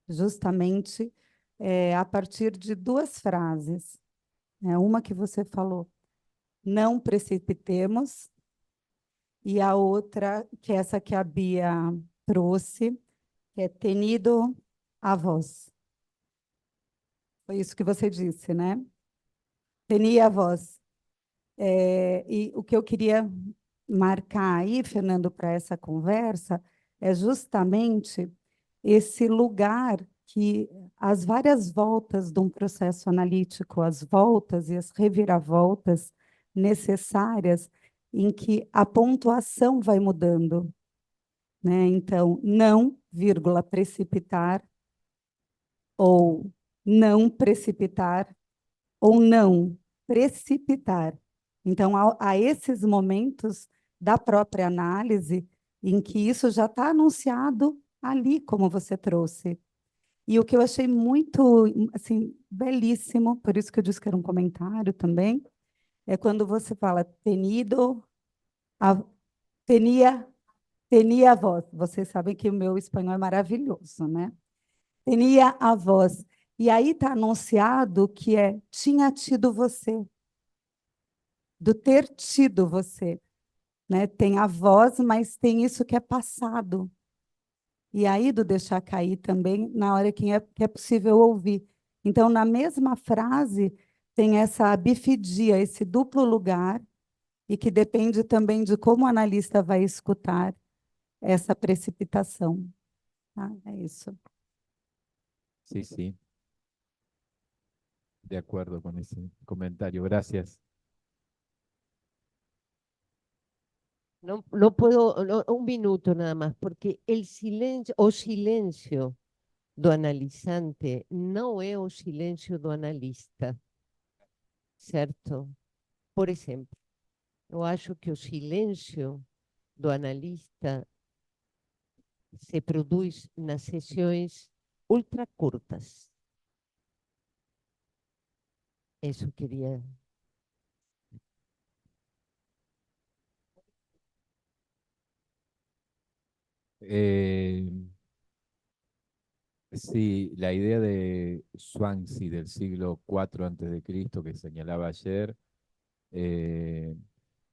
justamente a partir de duas frases, né? Uma que você falou, não precipitemos, e a outra, que é essa que a Bia trouxe, que é tenido a voz. Foi isso que você disse, né? Tenia a voz. E o que eu queria marcar aí, Fernando, para essa conversa, é justamente esse lugar que as várias voltas de um processo analítico, as voltas e as reviravoltas necessárias, em que a pontuação vai mudando, né? Então, não, vírgula, precipitar, ou não precipitar, ou não precipitar. Então, há esses momentos da própria análise em que isso já está anunciado ali, como você trouxe. E o que eu achei muito, assim, belíssimo, por isso que eu disse que era um comentário também, é quando você fala tenido, tenia a voz. Vocês sabem que o meu espanhol é maravilhoso, né? Tenia a voz. E aí está anunciado que tinha tido você, do ter tido você, né? Tem a voz, mas tem isso que é passado. E aí do deixar cair também, na hora que é possível ouvir. Então, na mesma frase, tem essa bifidia, esse duplo lugar, e que depende também de como o analista vai escutar essa precipitação. Tá? É isso. Sí, sí. De acuerdo con ese comentario. Gracias. No puedo, un minuto nada más, porque el silencio, o silencio do analisante não é o silêncio do analista, certo? Por exemplo, eu acho que o silêncio do analista se produz nas sessões ultra curtas. Isso queria. Sí, la idea de Zhuangzi del siglo IV antes de Cristo que señalaba ayer,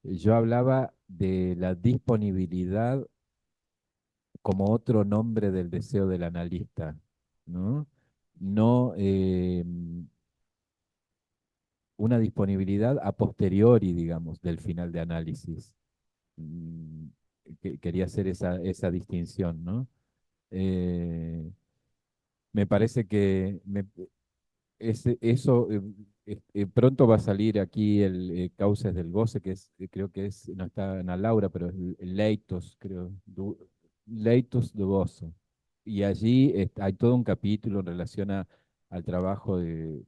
yo hablaba de la disponibilidad como otro nombre del deseo del analista, ¿no? no una disponibilidad a posteriori, digamos, del final de análisis. Mm, Quería hacer esa distinción, ¿no? Eh, Me parece que eso pronto va a salir aquí el Cauces del Goce, que es, creo que es, no está Ana Laura, pero es el Leitos, creo, Leitos do Gozo. Y allí hay todo un capítulo en relación al trabajo de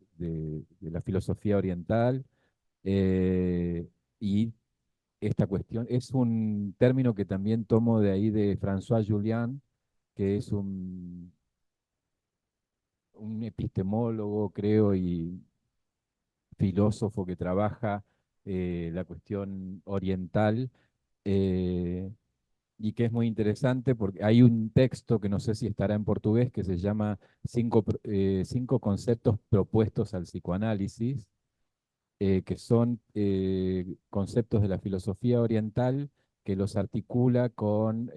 la filosofía oriental, y esta cuestión es un término que también tomo de ahí de François Julian, que es un epistemólogo, creo, y filósofo que trabaja la cuestión oriental, eh, y que es muy interesante porque hay un texto que no sé si estará en portugués que se llama Cinco conceptos propuestos al psicoanálisis, que son conceptos de la filosofía oriental que los articula con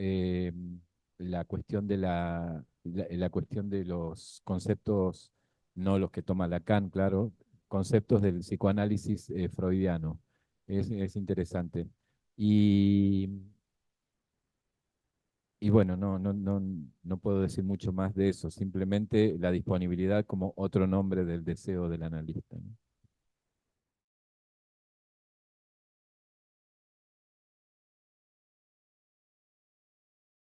la cuestión la cuestión de los conceptos, no los que toma Lacan, claro, conceptos del psicoanálisis freudiano. Es interesante. Y, y bueno, no puedo decir mucho más de eso, simplemente la disponibilidad como otro nombre del deseo del analista, ¿no?